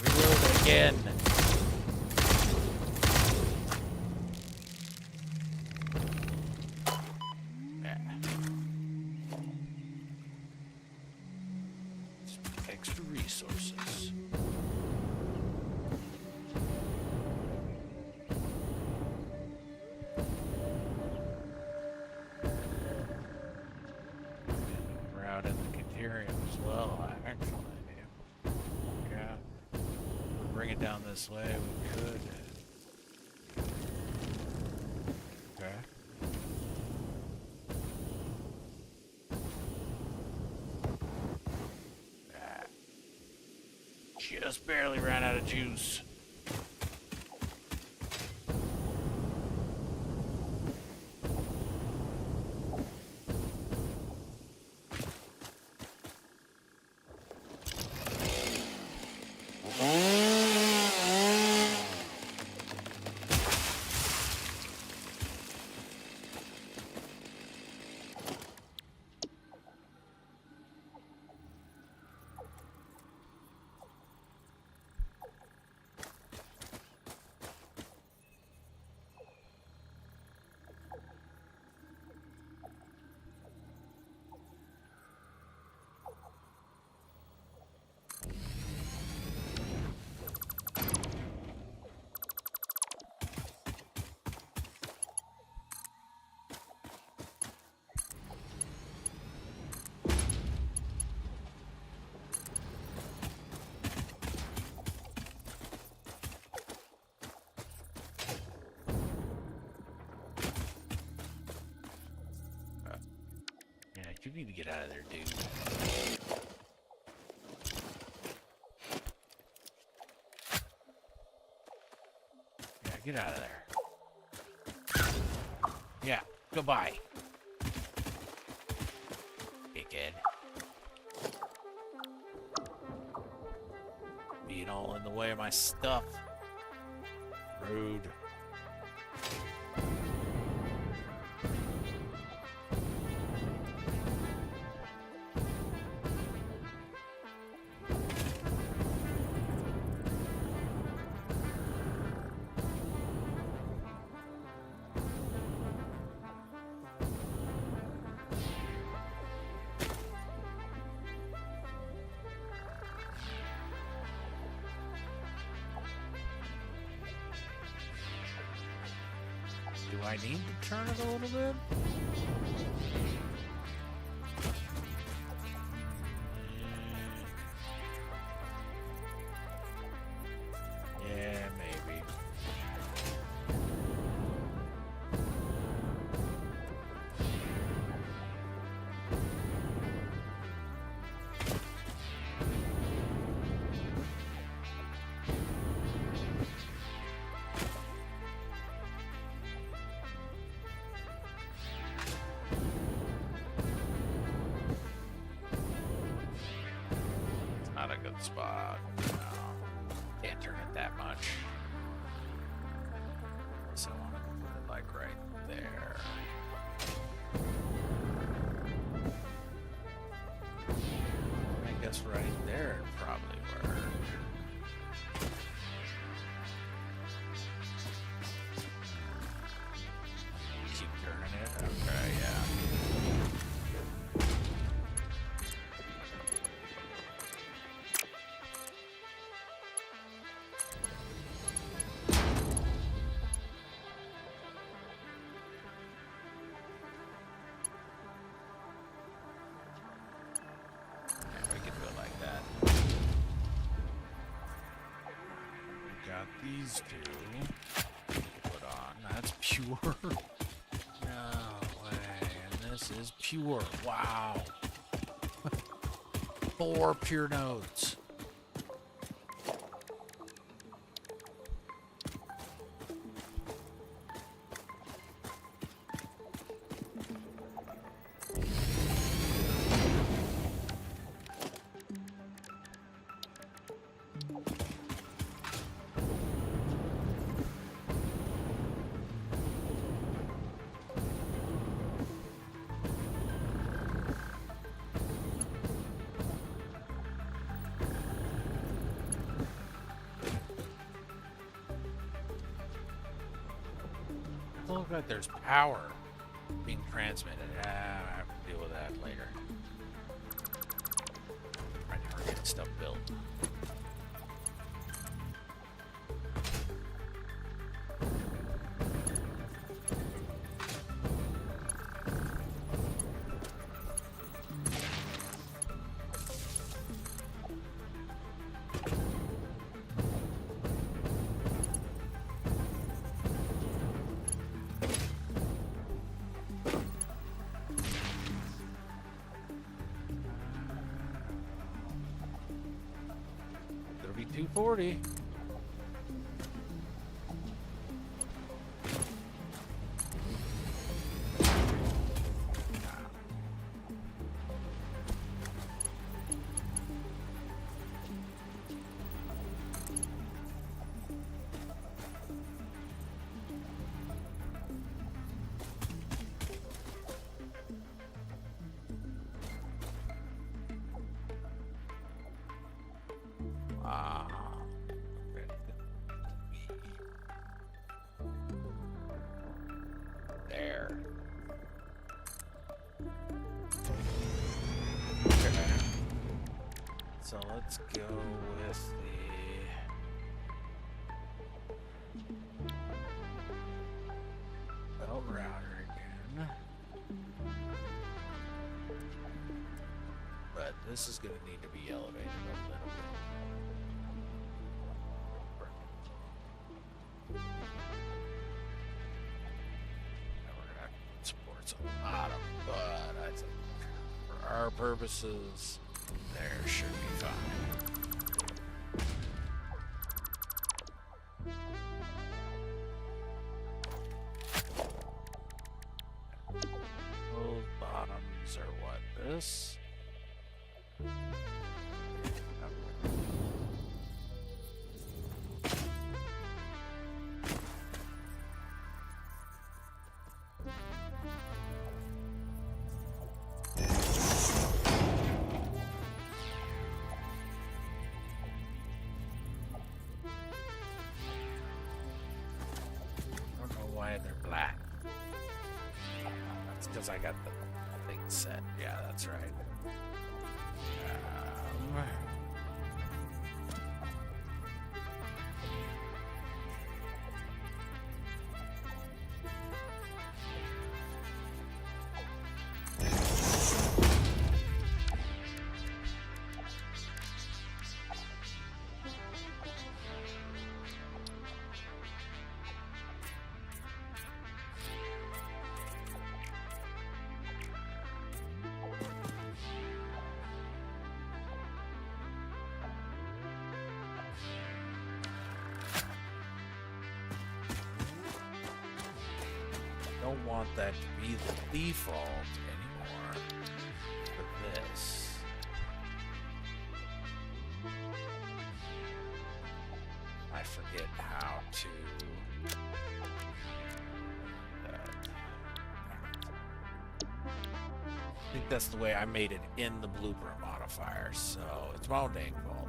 [SPEAKER 1] Reload again. Extra resources. We're out in the Caterium as well, actually. Yeah. Bring it down this way, we could. Okay. Just barely ran out of juice. You need to get out of there, dude. Yeah, get out of there. Yeah, goodbye. Dickhead. Being all in the way of my stuff. Rude. Do I need to turn it a little bit? Yeah, maybe. Not a good spot. No. Can't turn it that much. So I want to put it like right there. guess right there it probably worked. Keep turning it. Okay, yeah. We can do it like that. We got these two. Put on. That's pure. No way. And this is pure. Wow. 4 pure nodes. Look like there's power being transmitted. I have to deal with that later. Right now we're getting stuff built. It'll be 240. There. Okay. So let's go with the belt router again. But this is going to need to be elevated a little bit. Supports a lot of, but I think for our purposes, there should be fine. Both bottoms are what? This? Why they're black. That's because I got the thing set. Yeah, that's right. Don't want that to be the default anymore for this. I forget how to do that. I think that's the way I made it in the blueprint modifier, so it's my own dang fault.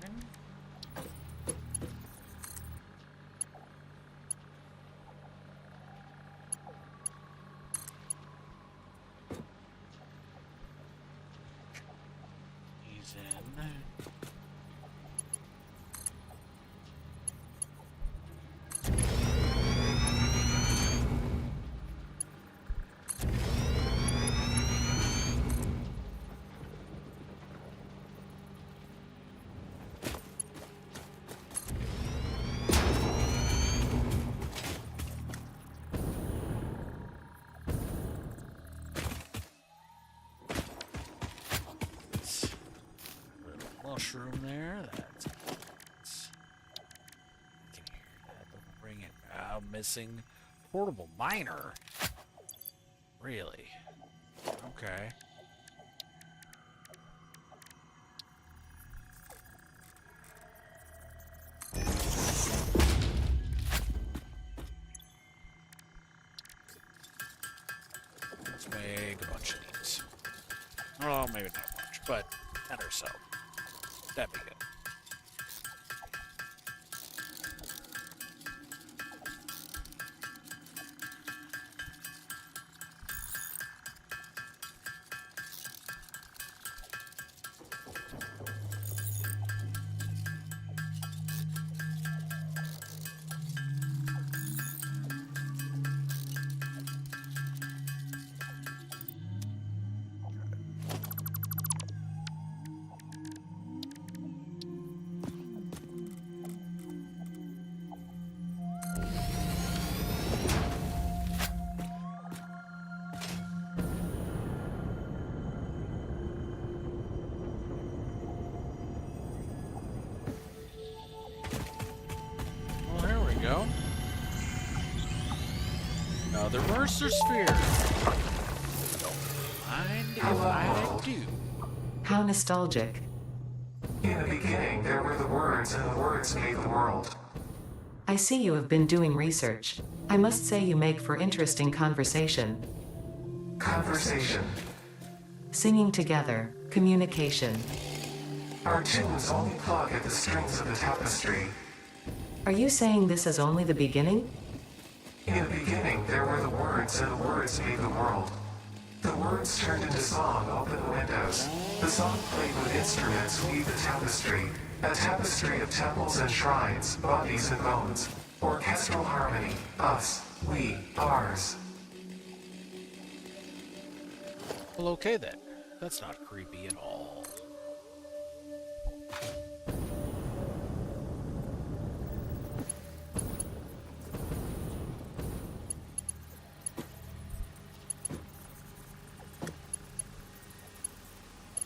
[SPEAKER 1] In. Mushroom there. That's. I can hear that. Don't bring it. Missing portable miner. Really? Okay. Let's make a bunch of these. Oh, maybe not much, but 10 or so. That'd be good. Go. Another Mercer Sphere. Don't mind if I do.
[SPEAKER 2] How nostalgic.
[SPEAKER 3] In the beginning, there were the words, and the words made the world.
[SPEAKER 2] I see you have been doing research. I must say you make for interesting conversation.
[SPEAKER 3] Conversation.
[SPEAKER 2] Singing together, communication.
[SPEAKER 3] Our tunes only plug at the strings of the tapestry.
[SPEAKER 2] Are you saying this is only the beginning?
[SPEAKER 3] In the beginning, there were the words, and the words made the world. The words turned into song, open the windows. The song played with instruments, weave the tapestry. A tapestry of temples and shrines, bodies and bones. Orchestral harmony. Us. We. Ours.
[SPEAKER 1] Well, okay then. That's not creepy at all.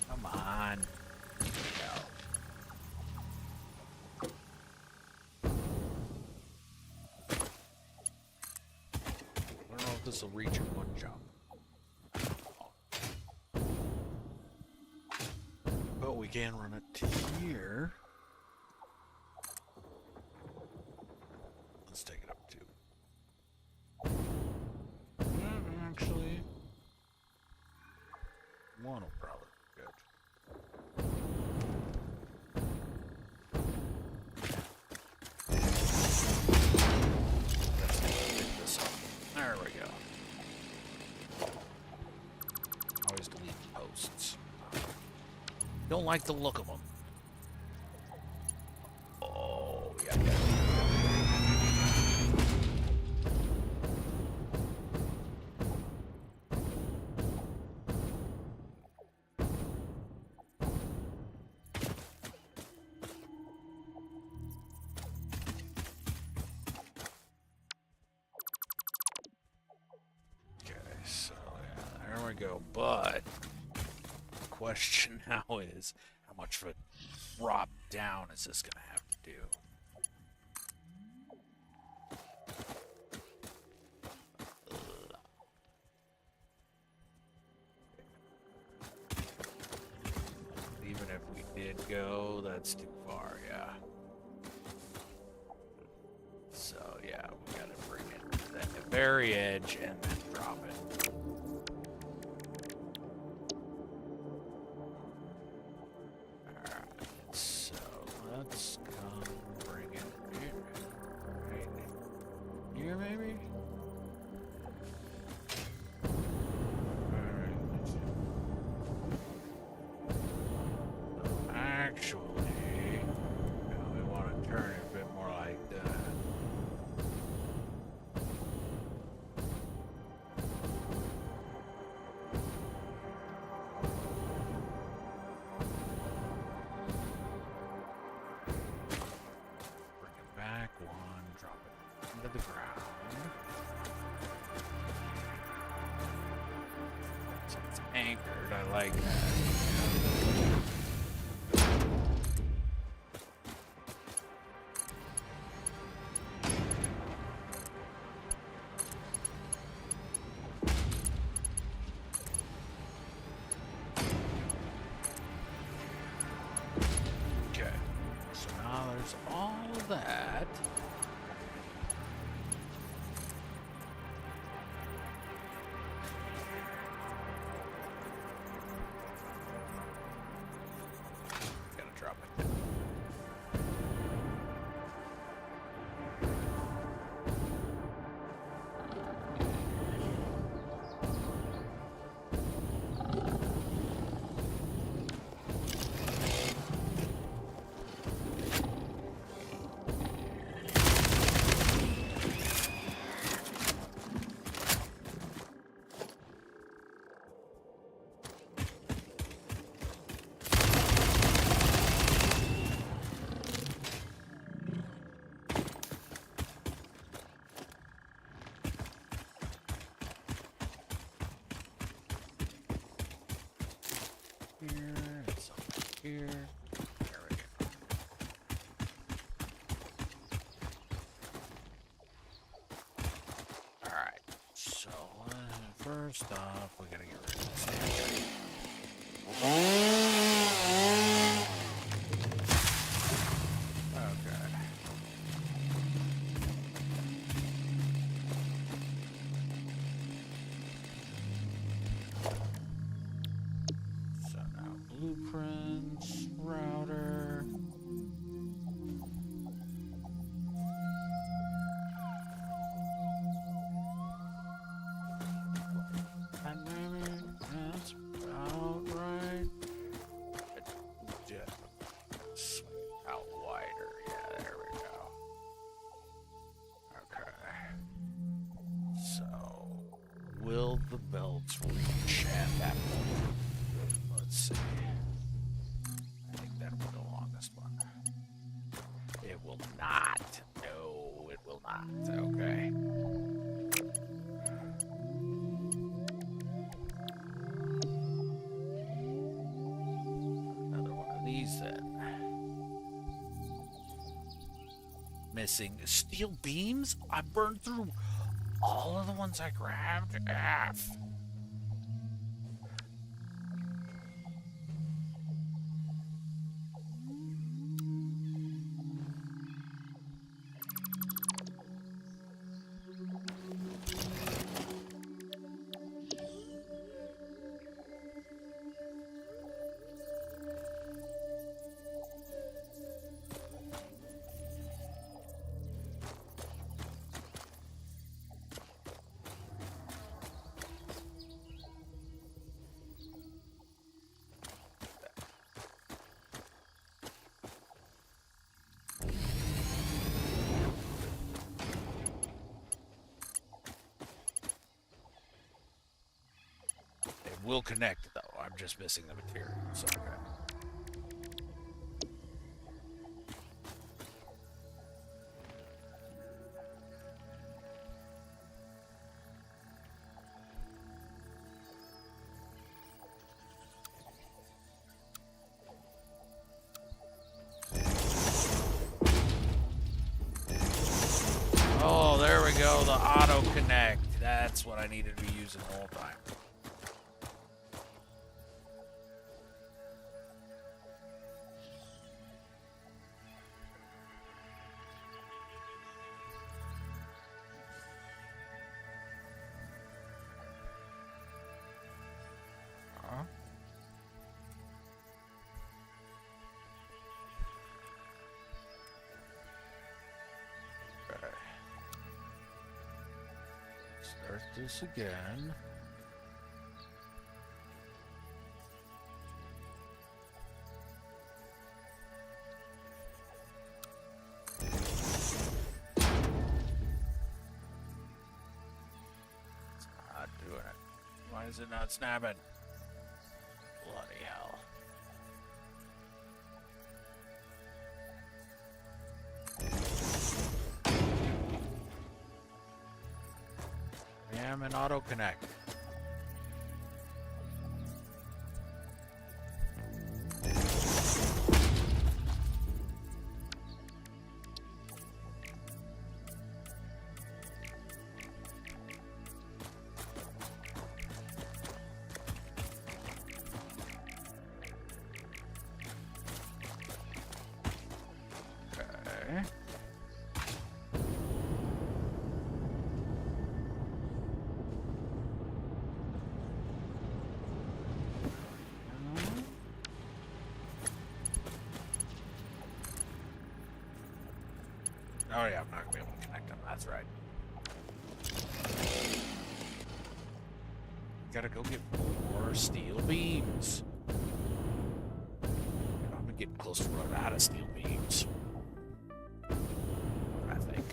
[SPEAKER 1] Come on. No. I don't know if this will reach in one jump. we can run it to here. Let's take it up to. Actually, one will probably be good. Let's pick this up. There we go. Always delete posts. Don't like the look of them. Oh, yeah. Okay, so yeah, there we go. But the question now is, how much of a drop down is this going to have to do? Even if we did go, that's too far, yeah. So yeah, we gotta bring it to that very edge and then drop it. Alright, so let's come bring it here. Right here, maybe? Actually, we want to turn it a bit more like that. Bring it back one, drop it into the ground. So it's anchored, I like that. Okay, so now there's all of that. Gotta drop it. Here, and something here. There we go. Alright, so first off, we gotta get rid of this anchor. Okay. So now blueprints, router. Dynamic, that's about right. Just swing it out wider. Yeah, there we go. Okay. So, will the belts reach at that point? Let's see. I think that'll be the longest one. It will not. No, it will not. Okay. Another one of these then. Missing steel beams? I burned through all of the ones I grabbed. will connect, though. I'm just missing the material. So, okay. Oh, there we go. The auto connect. That's what I needed to be using the whole time. Start this again. It's not doing it. Why is it not snapping? Bloody hell. I'm in auto connect. Okay. Oh yeah, I'm not gonna be able to connect them. That's right. Gotta go get more steel beams. I'm gonna get close to running out of steel beams. I think.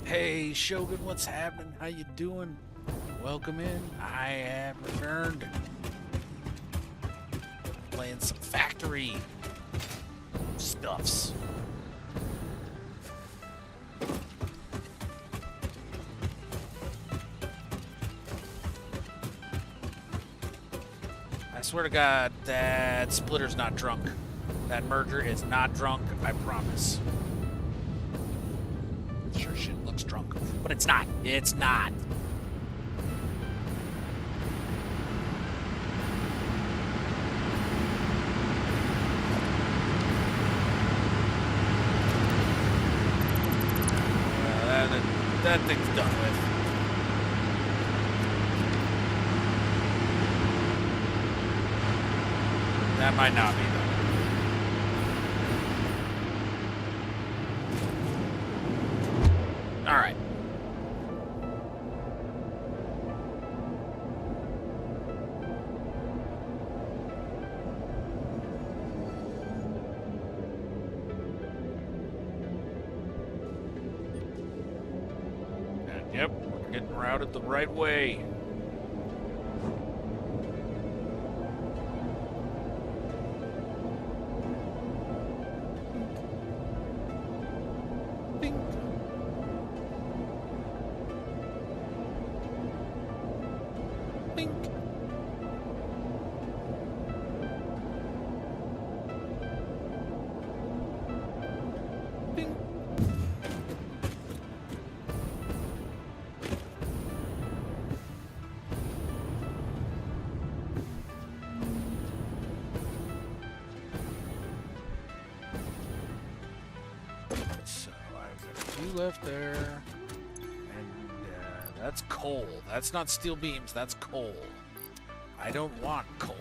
[SPEAKER 1] Hey Shogun, what's happening? How you doing? Welcome in. I have returned. Playing some factory stuffs. I swear to God, that splitter's not drunk. That merger is not drunk, I promise. Sure shit looks drunk, but it's not. It's not. That thing's done with. That might not be though. All right. And yep, we're getting routed the right way. Left there, and that's coal. That's not steel beams, that's coal. I don't want coal.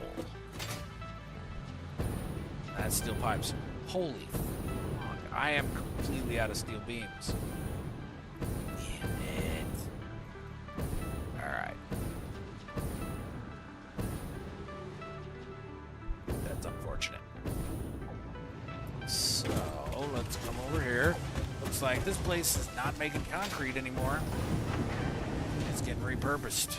[SPEAKER 1] That's steel pipes. Holy fuck, I am completely out of steel beams. Damn it. Alright. That's unfortunate. So, let's come over here. Looks like this place is not making concrete anymore. It's getting repurposed.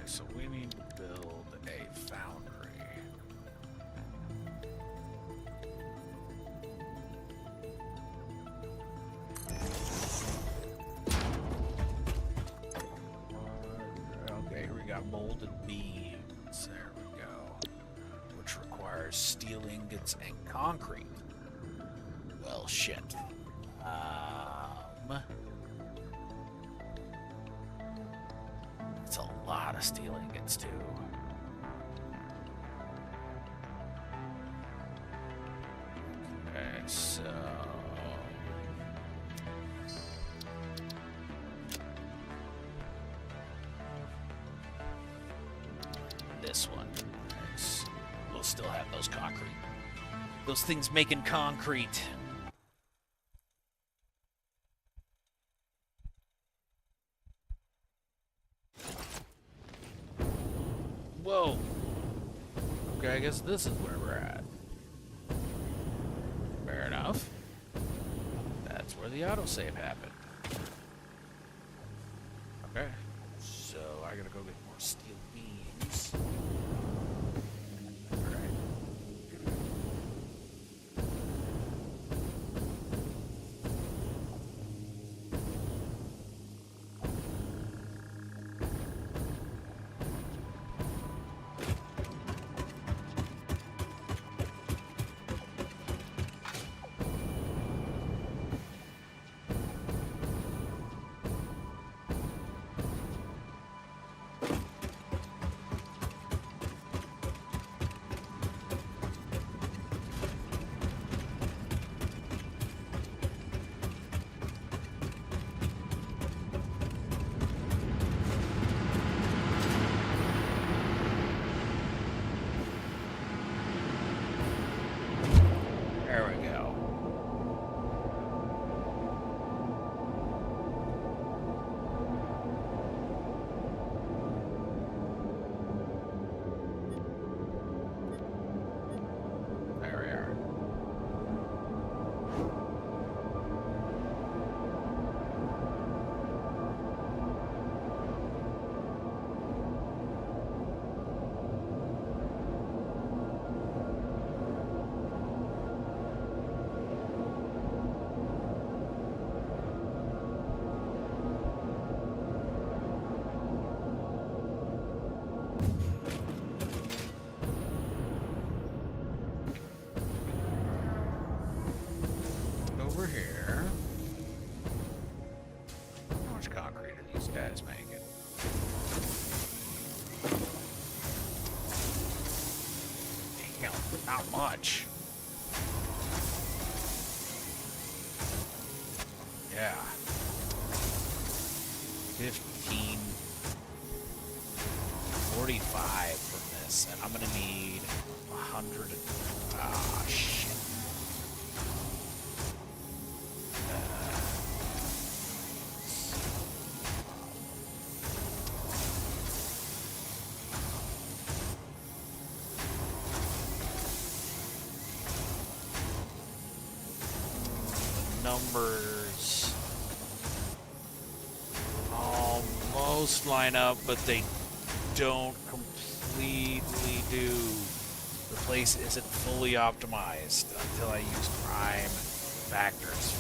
[SPEAKER 1] So we need to build a foundry. Okay, here we got molded beams. There we go. Which requires steel ingots and concrete. Well, shit. It's a lot of steel ingots, too. Okay, so... this one. Nice. We'll still have those concrete. Those things making concrete. Whoa. Okay, I guess this is where we're at. Fair enough. That's where the autosave happened. Okay. So I gotta go get more steel beams. Alright. There we go. There we are. Over here. How much concrete are these guys making? Damn, not much. Yeah. 15, 45 from this, and I'm gonna need 100. Ah, shit. Numbers almost line up, but they don't completely do. The place isn't fully optimized until I use prime factors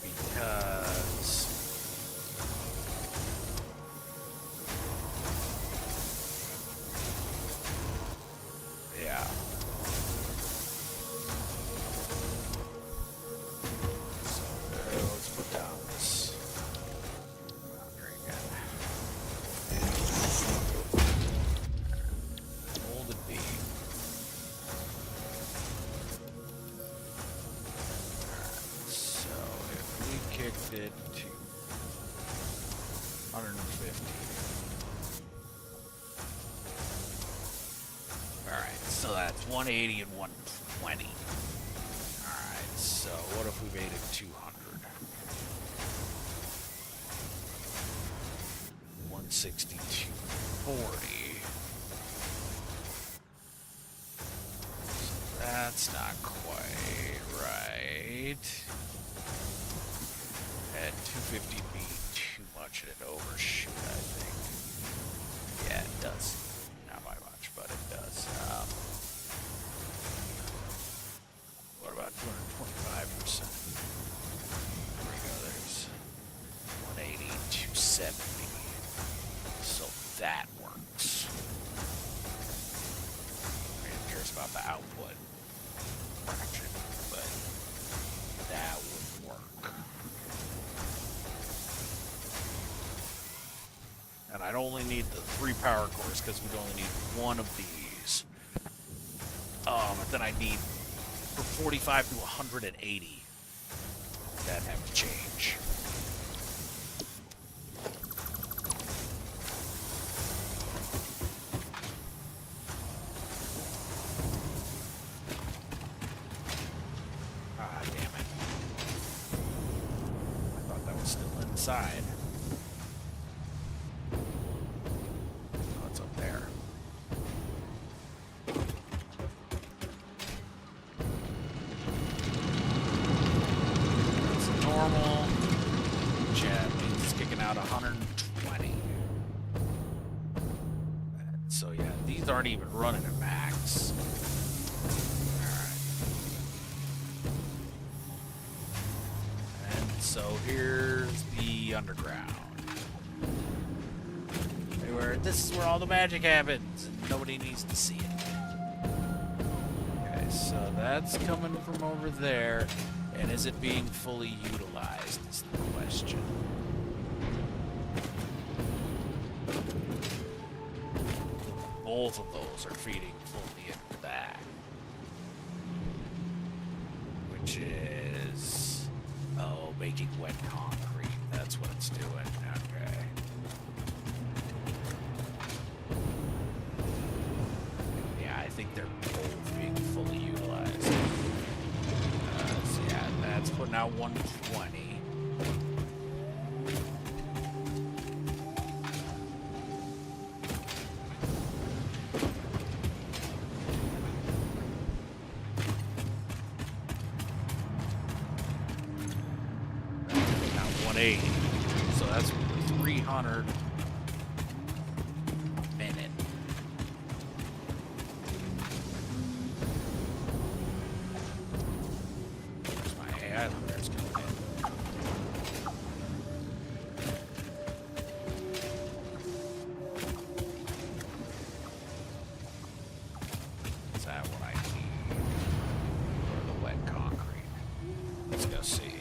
[SPEAKER 1] because yeah. Let's put down this boundary again. Molded beam. it to 150. Alright, so that's 180 and 120. Alright, so what if we made it 200? 160, 240. So that's not quite right. And 250 be too much and it overshoot, I think. Yeah, it does. Not by much, but it does. What about 225%? There we go, there's 180, 270. So that works. Who cares about the output fraction, but that would work. And I'd only need the 3 power cores because we'd only need one of these. And then I need for 45 to 180. That have to change. Ah, damn it. I thought that was still inside. Oh, it's up there. It's normal. Jet means it's kicking out 120. So yeah, these aren't even running at max. So here's the underground. This is where all the magic happens, and nobody needs to see it. Okay, so that's coming from over there, and is it being fully utilized is the question. Both of those are feeding fully into that. Which is... oh, making wet concrete. That's what it's doing. Okay. Yeah, I think they're both being fully utilized. So yeah, that's putting out 120. So that's 300 a minute. There's my AI layers coming in. Is that what I need for the wet concrete? Let's go see.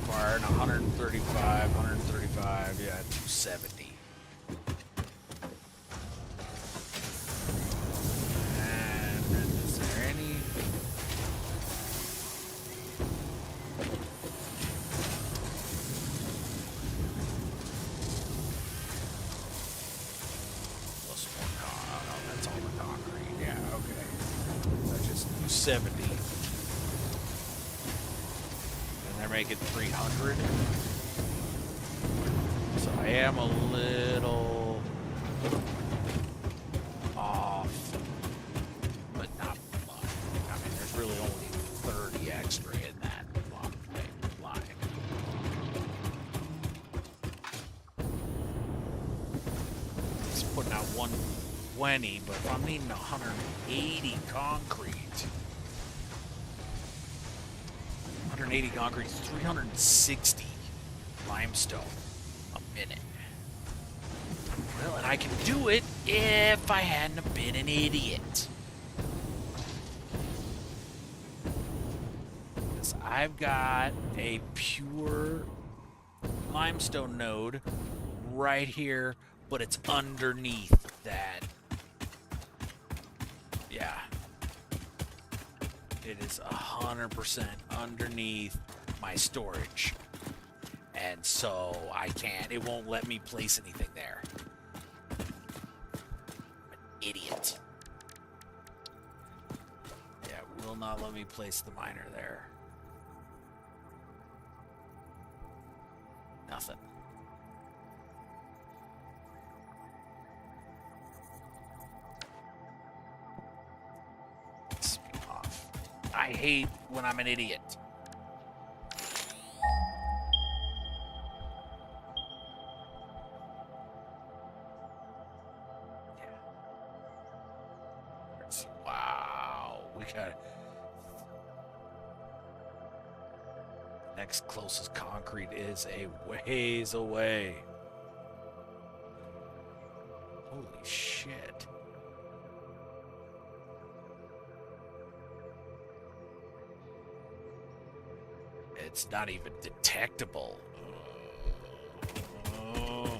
[SPEAKER 1] Requiring 135, 135, yeah, 270. And is there any... plus more oh no, that's all the concrete. Yeah, okay. That's just 270. Make it 300. So I am a little off, but not much. I mean, there's really only 30 extra in that line. It's putting out 120, but if I'm needing 180 concrete, 180 concrete is 360 limestone a minute. Well, and I can do it if I hadn't been an idiot. Because I've got a pure limestone node right here, but it's underneath that. Yeah. It is 100% underneath my storage. And so I can't, it won't let me place anything there. I'm an idiot. Yeah, it will not let me place the miner there. Nothing. Piss me off. I hate when I'm an idiot. Wow, we got next closest concrete is a ways away. Holy shit. It's not even detectable. Oh.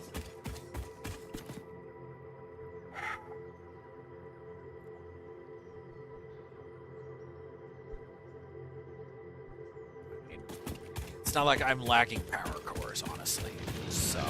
[SPEAKER 1] It's not like I'm lacking power cores, honestly. So.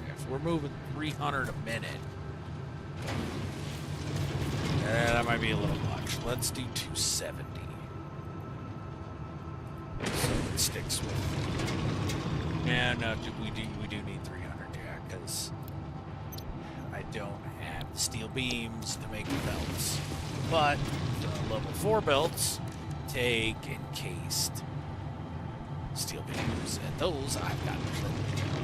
[SPEAKER 1] If we're moving 300 a minute, that might be a little much. Let's do 270. So it sticks with. Yeah, no, we do need 300, yeah, because I don't have the steel beams to make the belts. But the level 4 belts take encased steel beams, and those I've got plenty of.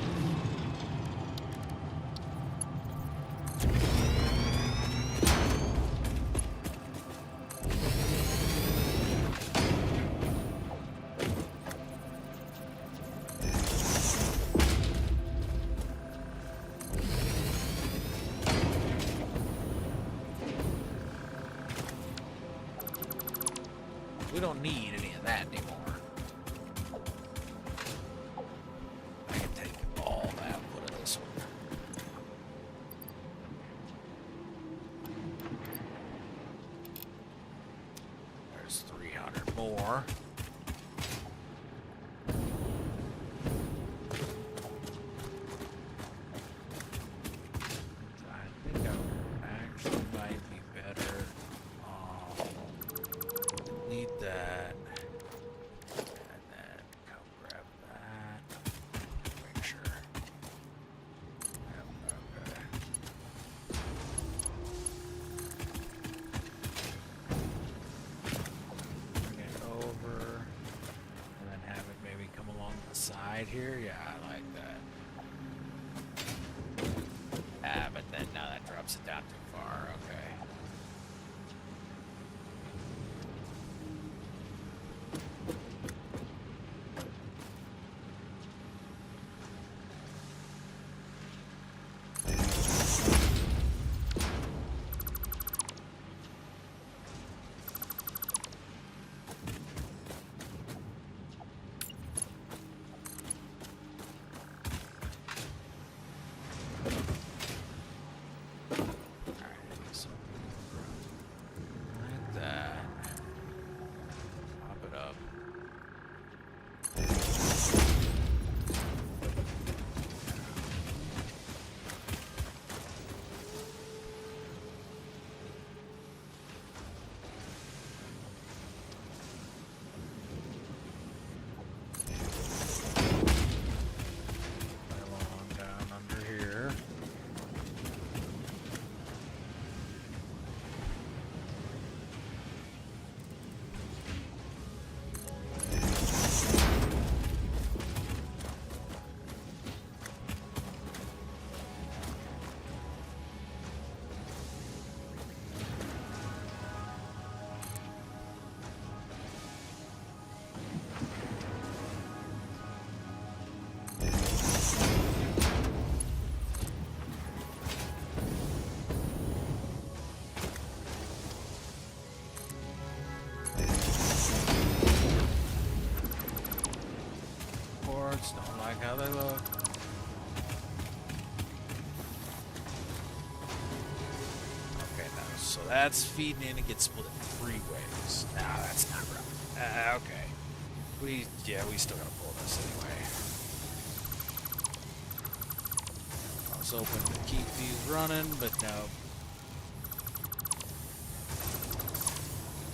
[SPEAKER 1] We don't need any of that anymore. I can take all that, put it this one. There's 300 more. I think I actually might be better. Need that. And then come grab that. Make sure. Yep, okay. Bring it over. And then have it maybe come along the side here. Yeah, I like that. Ah, but then now that drops it down too far. Okay. just don't like how they look. Okay, no, so that's feeding in and gets split 3 ways. Nah, that's not right. Okay. We still gotta pull this anyway. I was hoping to keep these running, but no.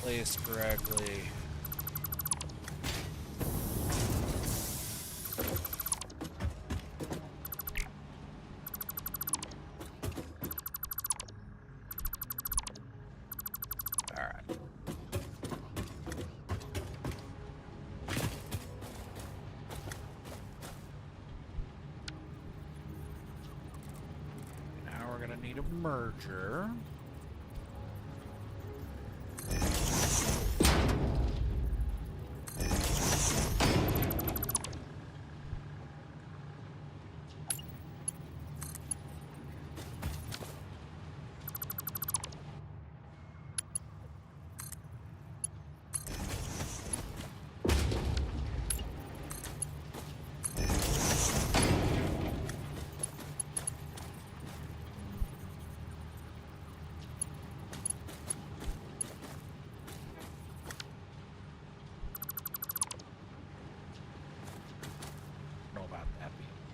[SPEAKER 1] Placed correctly. Need a merger.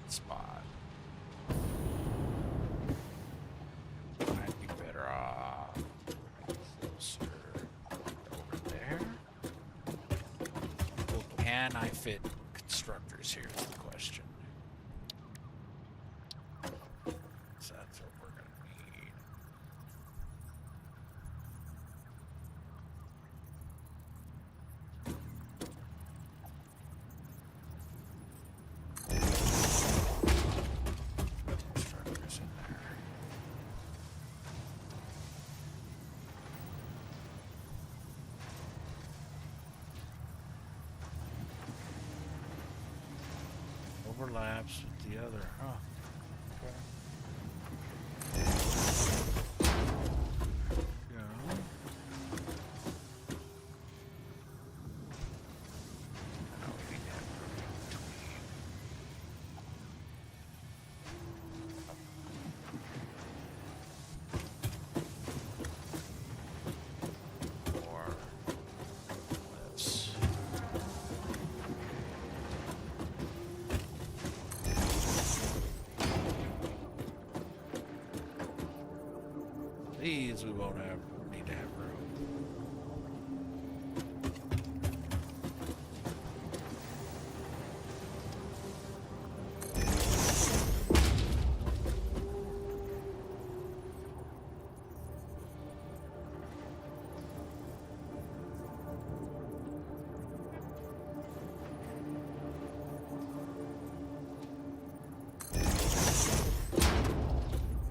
[SPEAKER 1] Spot. Might be better off closer over there. Well, can I fit constructors here is the question. So that's what we're gonna need. Overlaps with the other, huh? Okay. Go. Now we need to have room in between. Or this. These we won't need to have room.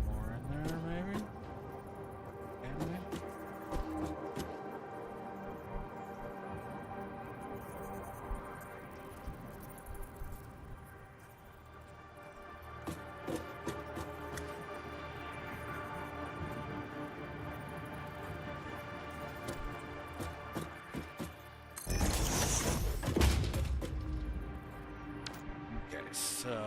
[SPEAKER 1] More in there, maybe? Can we? Okay, so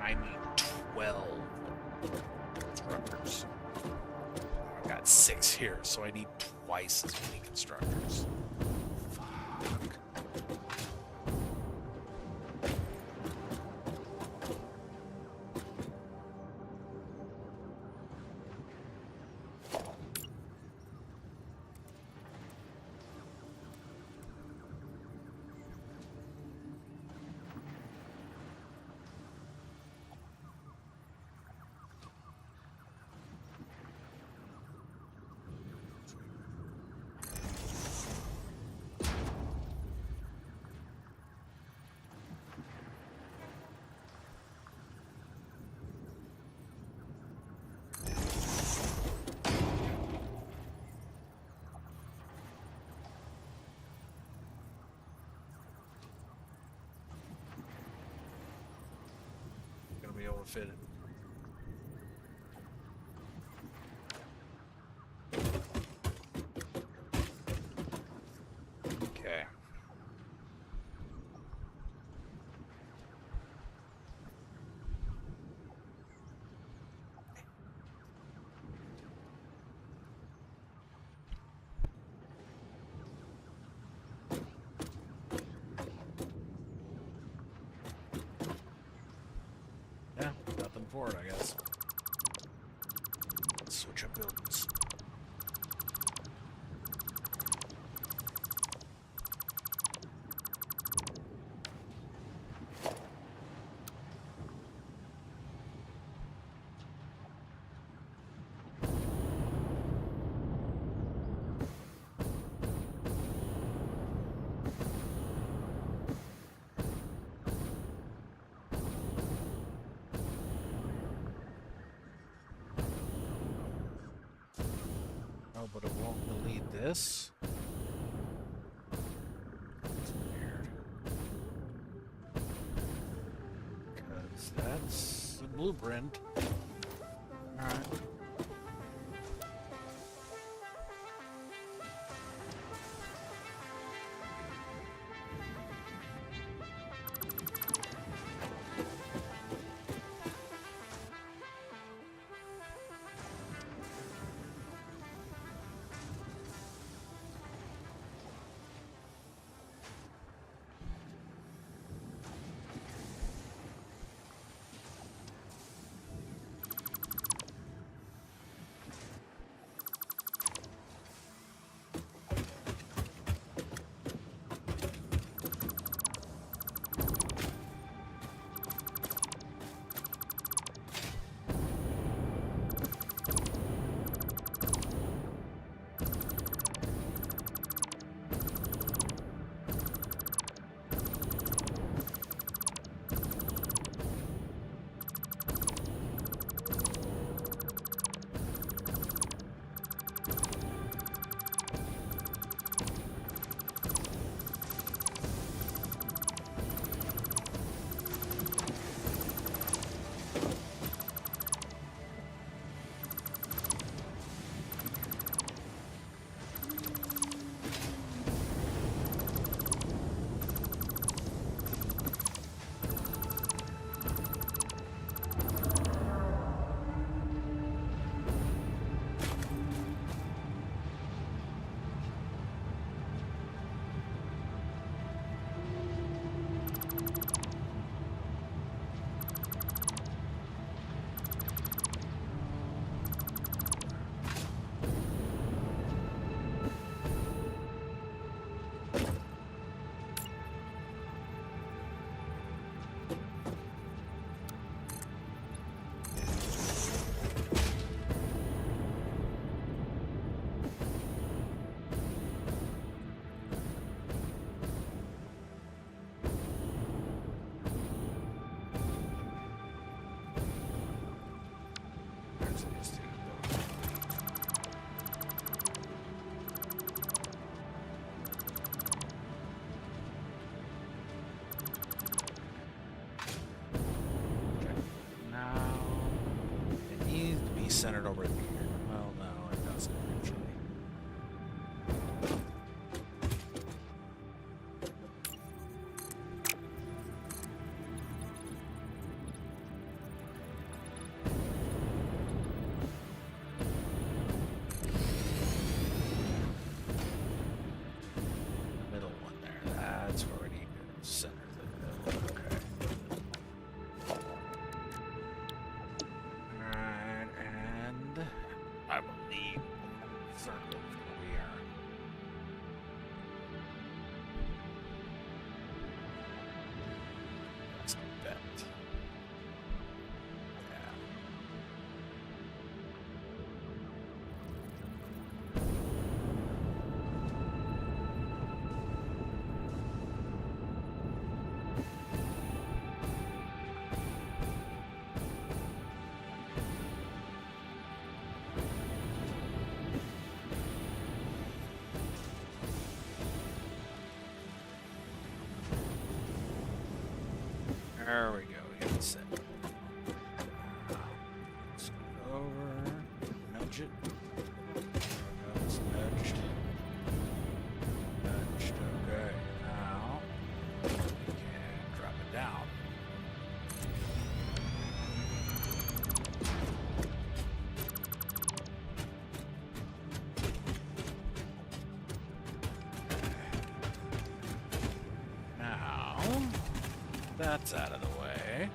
[SPEAKER 1] I need 12 constructors. I've got 6 here, so I need twice as many constructors. Fuck. fit it. Okay. Yeah, nothing for it, I guess. Let's switch up buildings. Oh, but it won't delete this. That's weird. Because that's the blueprint. Alright. Centered over here. Well, no, it doesn't actually. Middle one there. That's where we need to center the. Okay. I will need circles where we are. Let's do that. Yeah. There we go. We got it set. That's out of the way.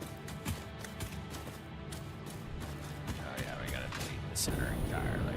[SPEAKER 1] Oh yeah, we gotta delete the center entirely.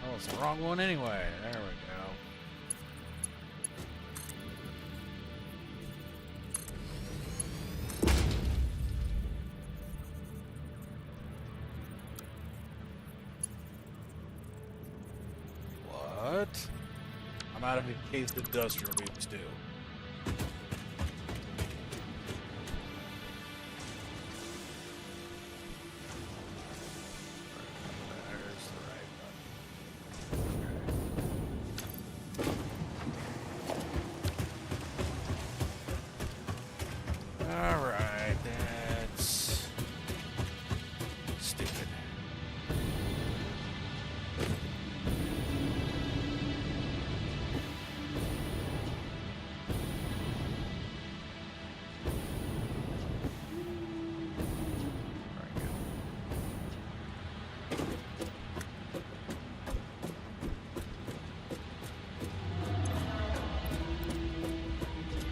[SPEAKER 1] Oh, it's the wrong one anyway. There we go. What? I'm out of encased industrial beams too. There's the right button. Alright, that's stupid.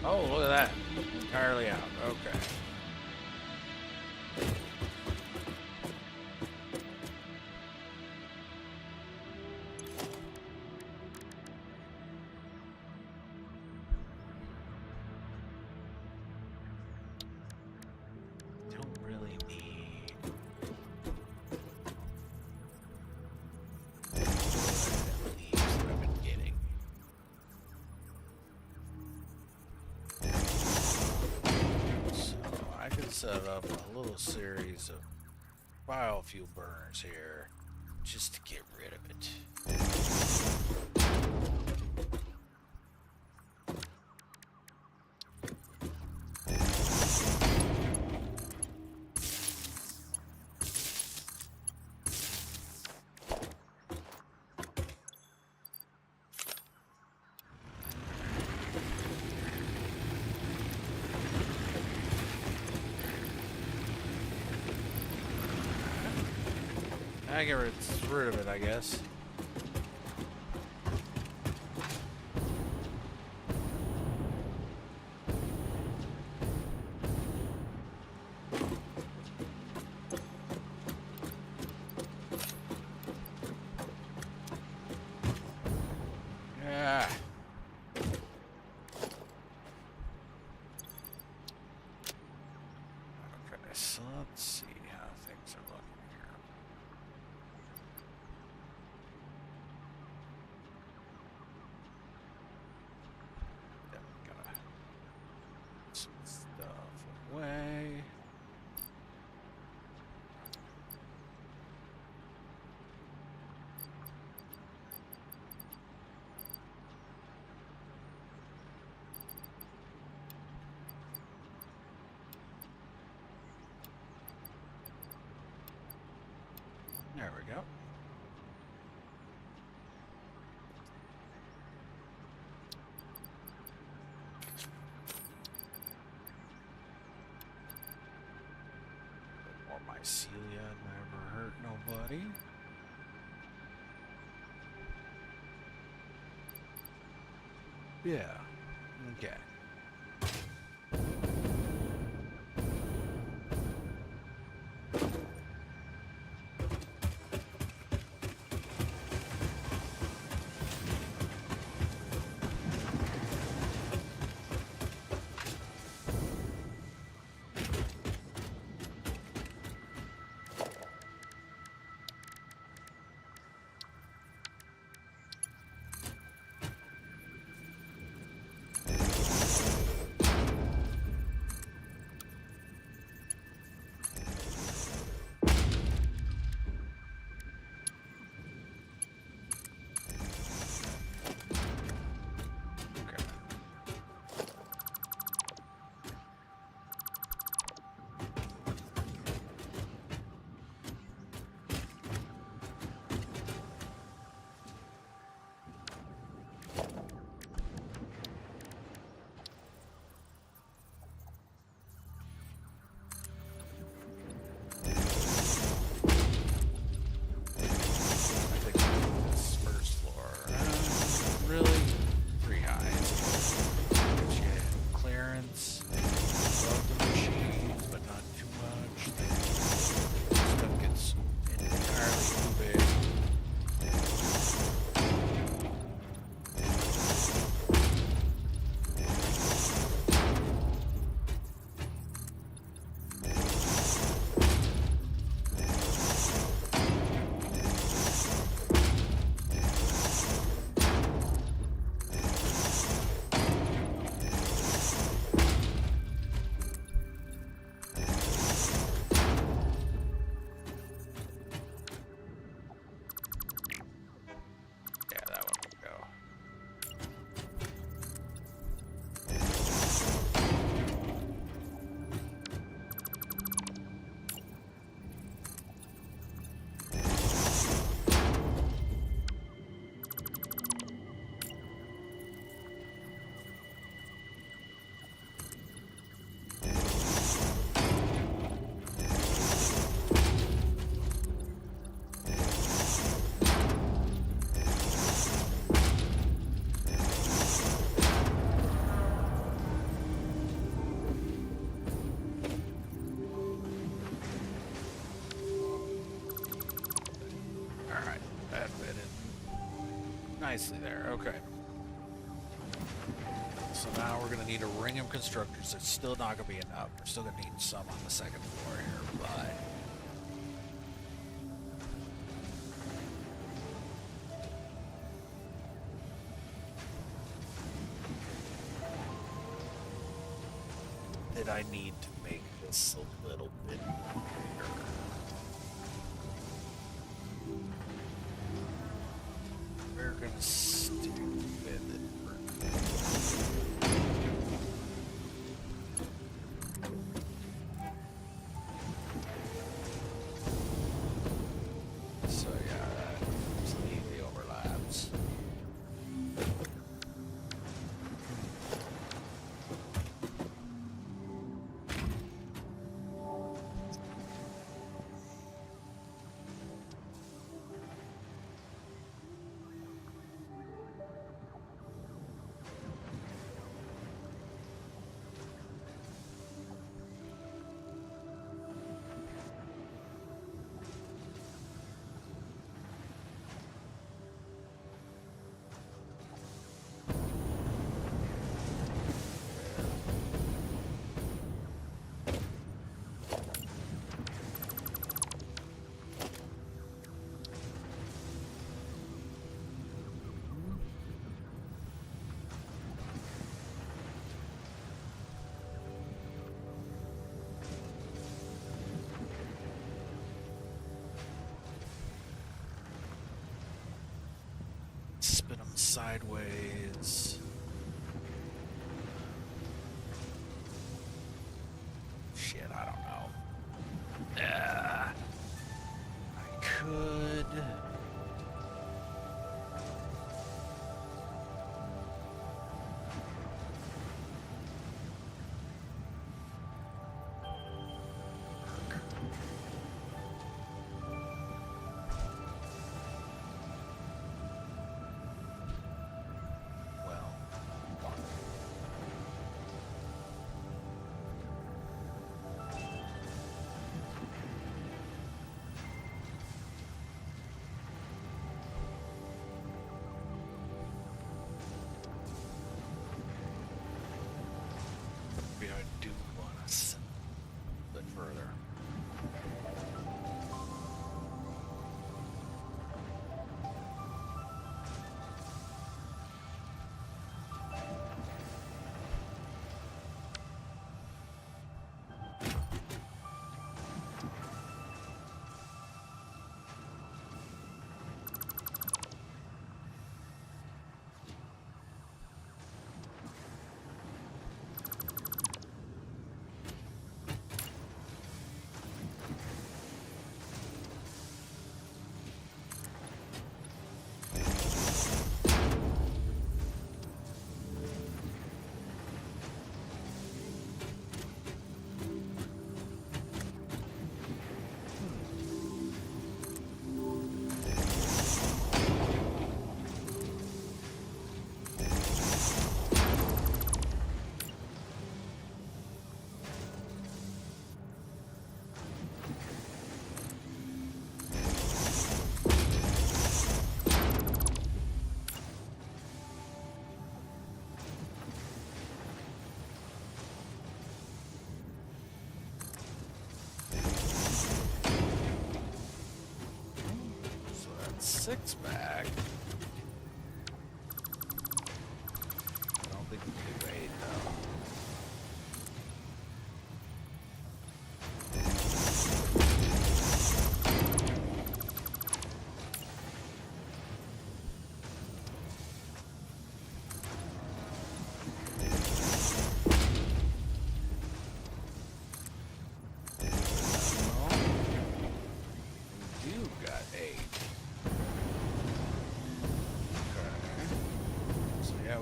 [SPEAKER 1] Oh, look at that. Entirely out. Okay. Don't really need the leaves that I've been getting. So I can set up a little series of biofuel burners here just to get rid of it. I get rid of it, I guess. Yeah. Okay, so let's see how things are looking here. Then we gotta put some stuff away. There we go. More mycelia never hurt nobody. Yeah. Okay. That fit in nicely there. Okay. So now we're going to need a ring of constructors. It's still not going to be enough. We're still going to need some on the second floor here, but... That I need to make this a little bit bigger. We're going to stick with it. So yeah, that's the overlaps. Spin them sideways. Shit, I don't know. I could. Maybe I do want to send a bit further. So that's 6 back. I don't think we can do 8 though.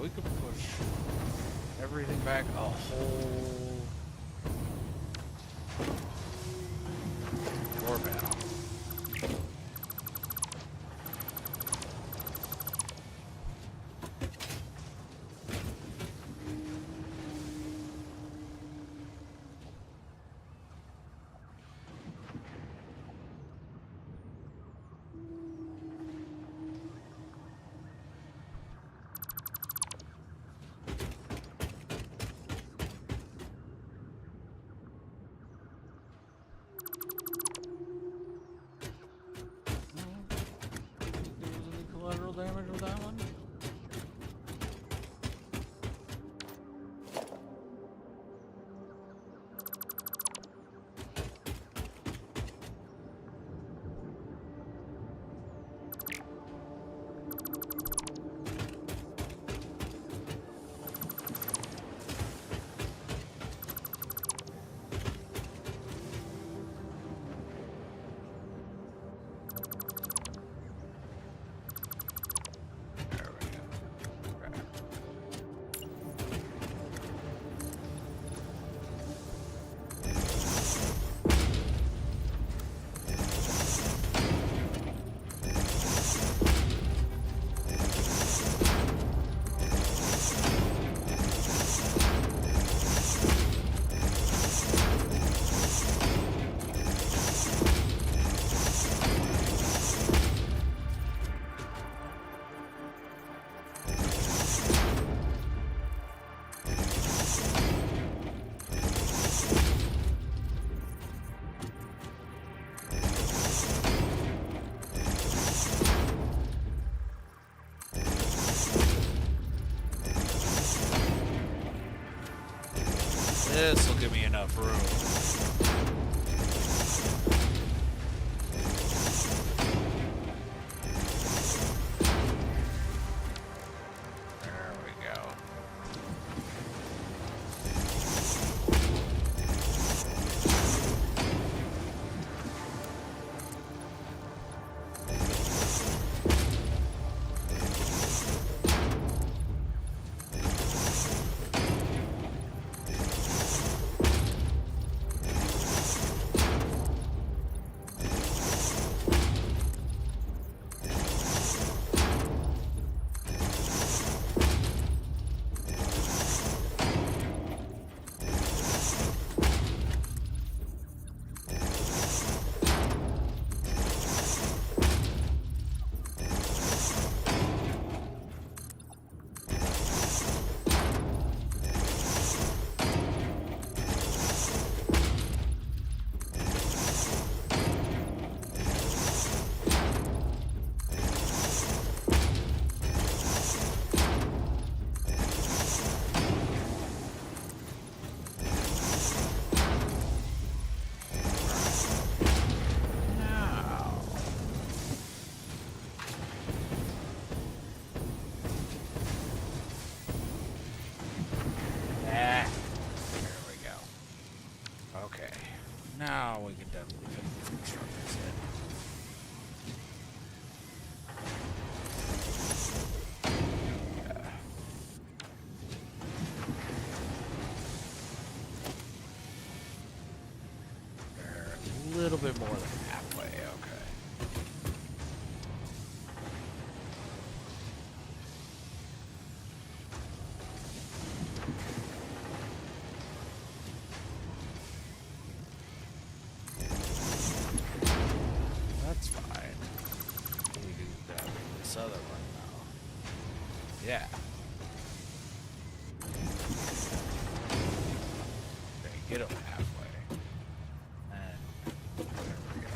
[SPEAKER 1] We could push everything back a whole floor panel. damage with that one. This will give me enough room. There we go. Now we can definitely construct this in. They're a little bit more than halfway, okay. That's fine. We do that with this other one now. Yeah. Okay, get them halfway. And there we go.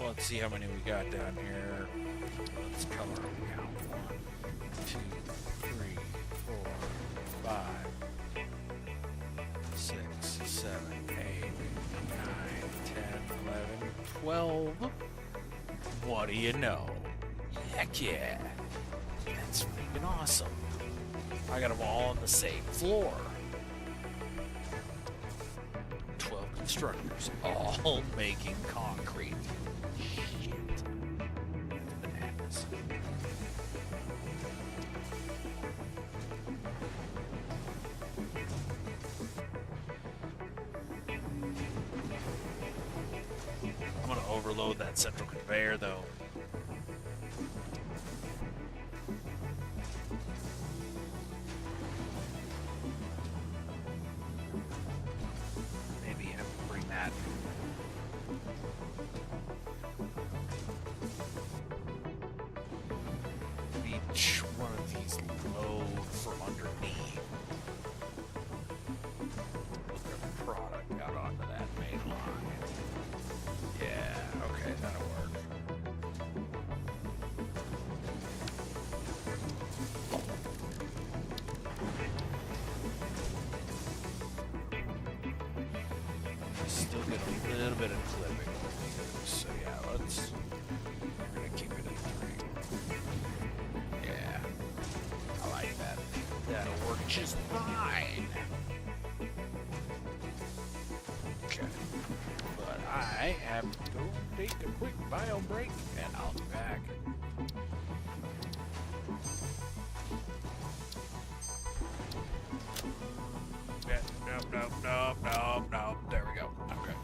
[SPEAKER 1] Let's see how many we got down here. Let's color them count. 1, 2, 3, 4, 5. 12. What do you know? Heck yeah. That's freaking awesome. I got them all on the same floor. 12 constructors, all making concrete. Shit. That's bananas. I'm gonna overload that central conveyor though. Maybe have to bring that. Each one of these load from underneath. Put their product out onto that main line. Yeah, okay, that'll work. Still get a little bit of clipping. So yeah, we're gonna keep it at 3. Yeah, I like that. That'll work just fine. Okay, but I have to go take a quick bio break, and I'll be back. Yeah, nope. There we go. Okay.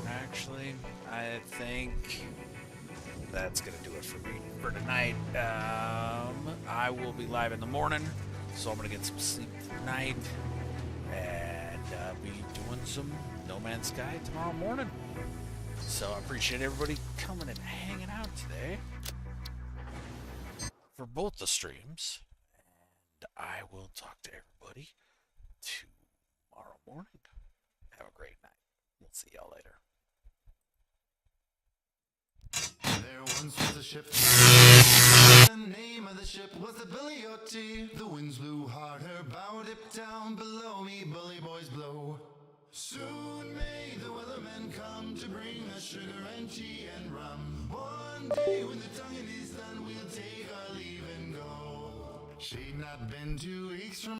[SPEAKER 1] Actually, I think that's gonna do it for me for tonight. I will be live in the morning, so I'm gonna get some sleep tonight and be doing some No Man's Sky tomorrow morning. So I appreciate everybody coming and hanging out today for both the streams, and I will talk to everybody tomorrow morning. Have a great night. We'll see y'all later.
[SPEAKER 4] There once was a ship. The name of the ship was the Billy O.T. The winds blew hard, her bow dipped down below me, bully boys blow. Soon may the weathermen come to bring us sugar and tea and rum. One day when the tonguing is done, we'll take our leave and go. She'd not been 2 weeks from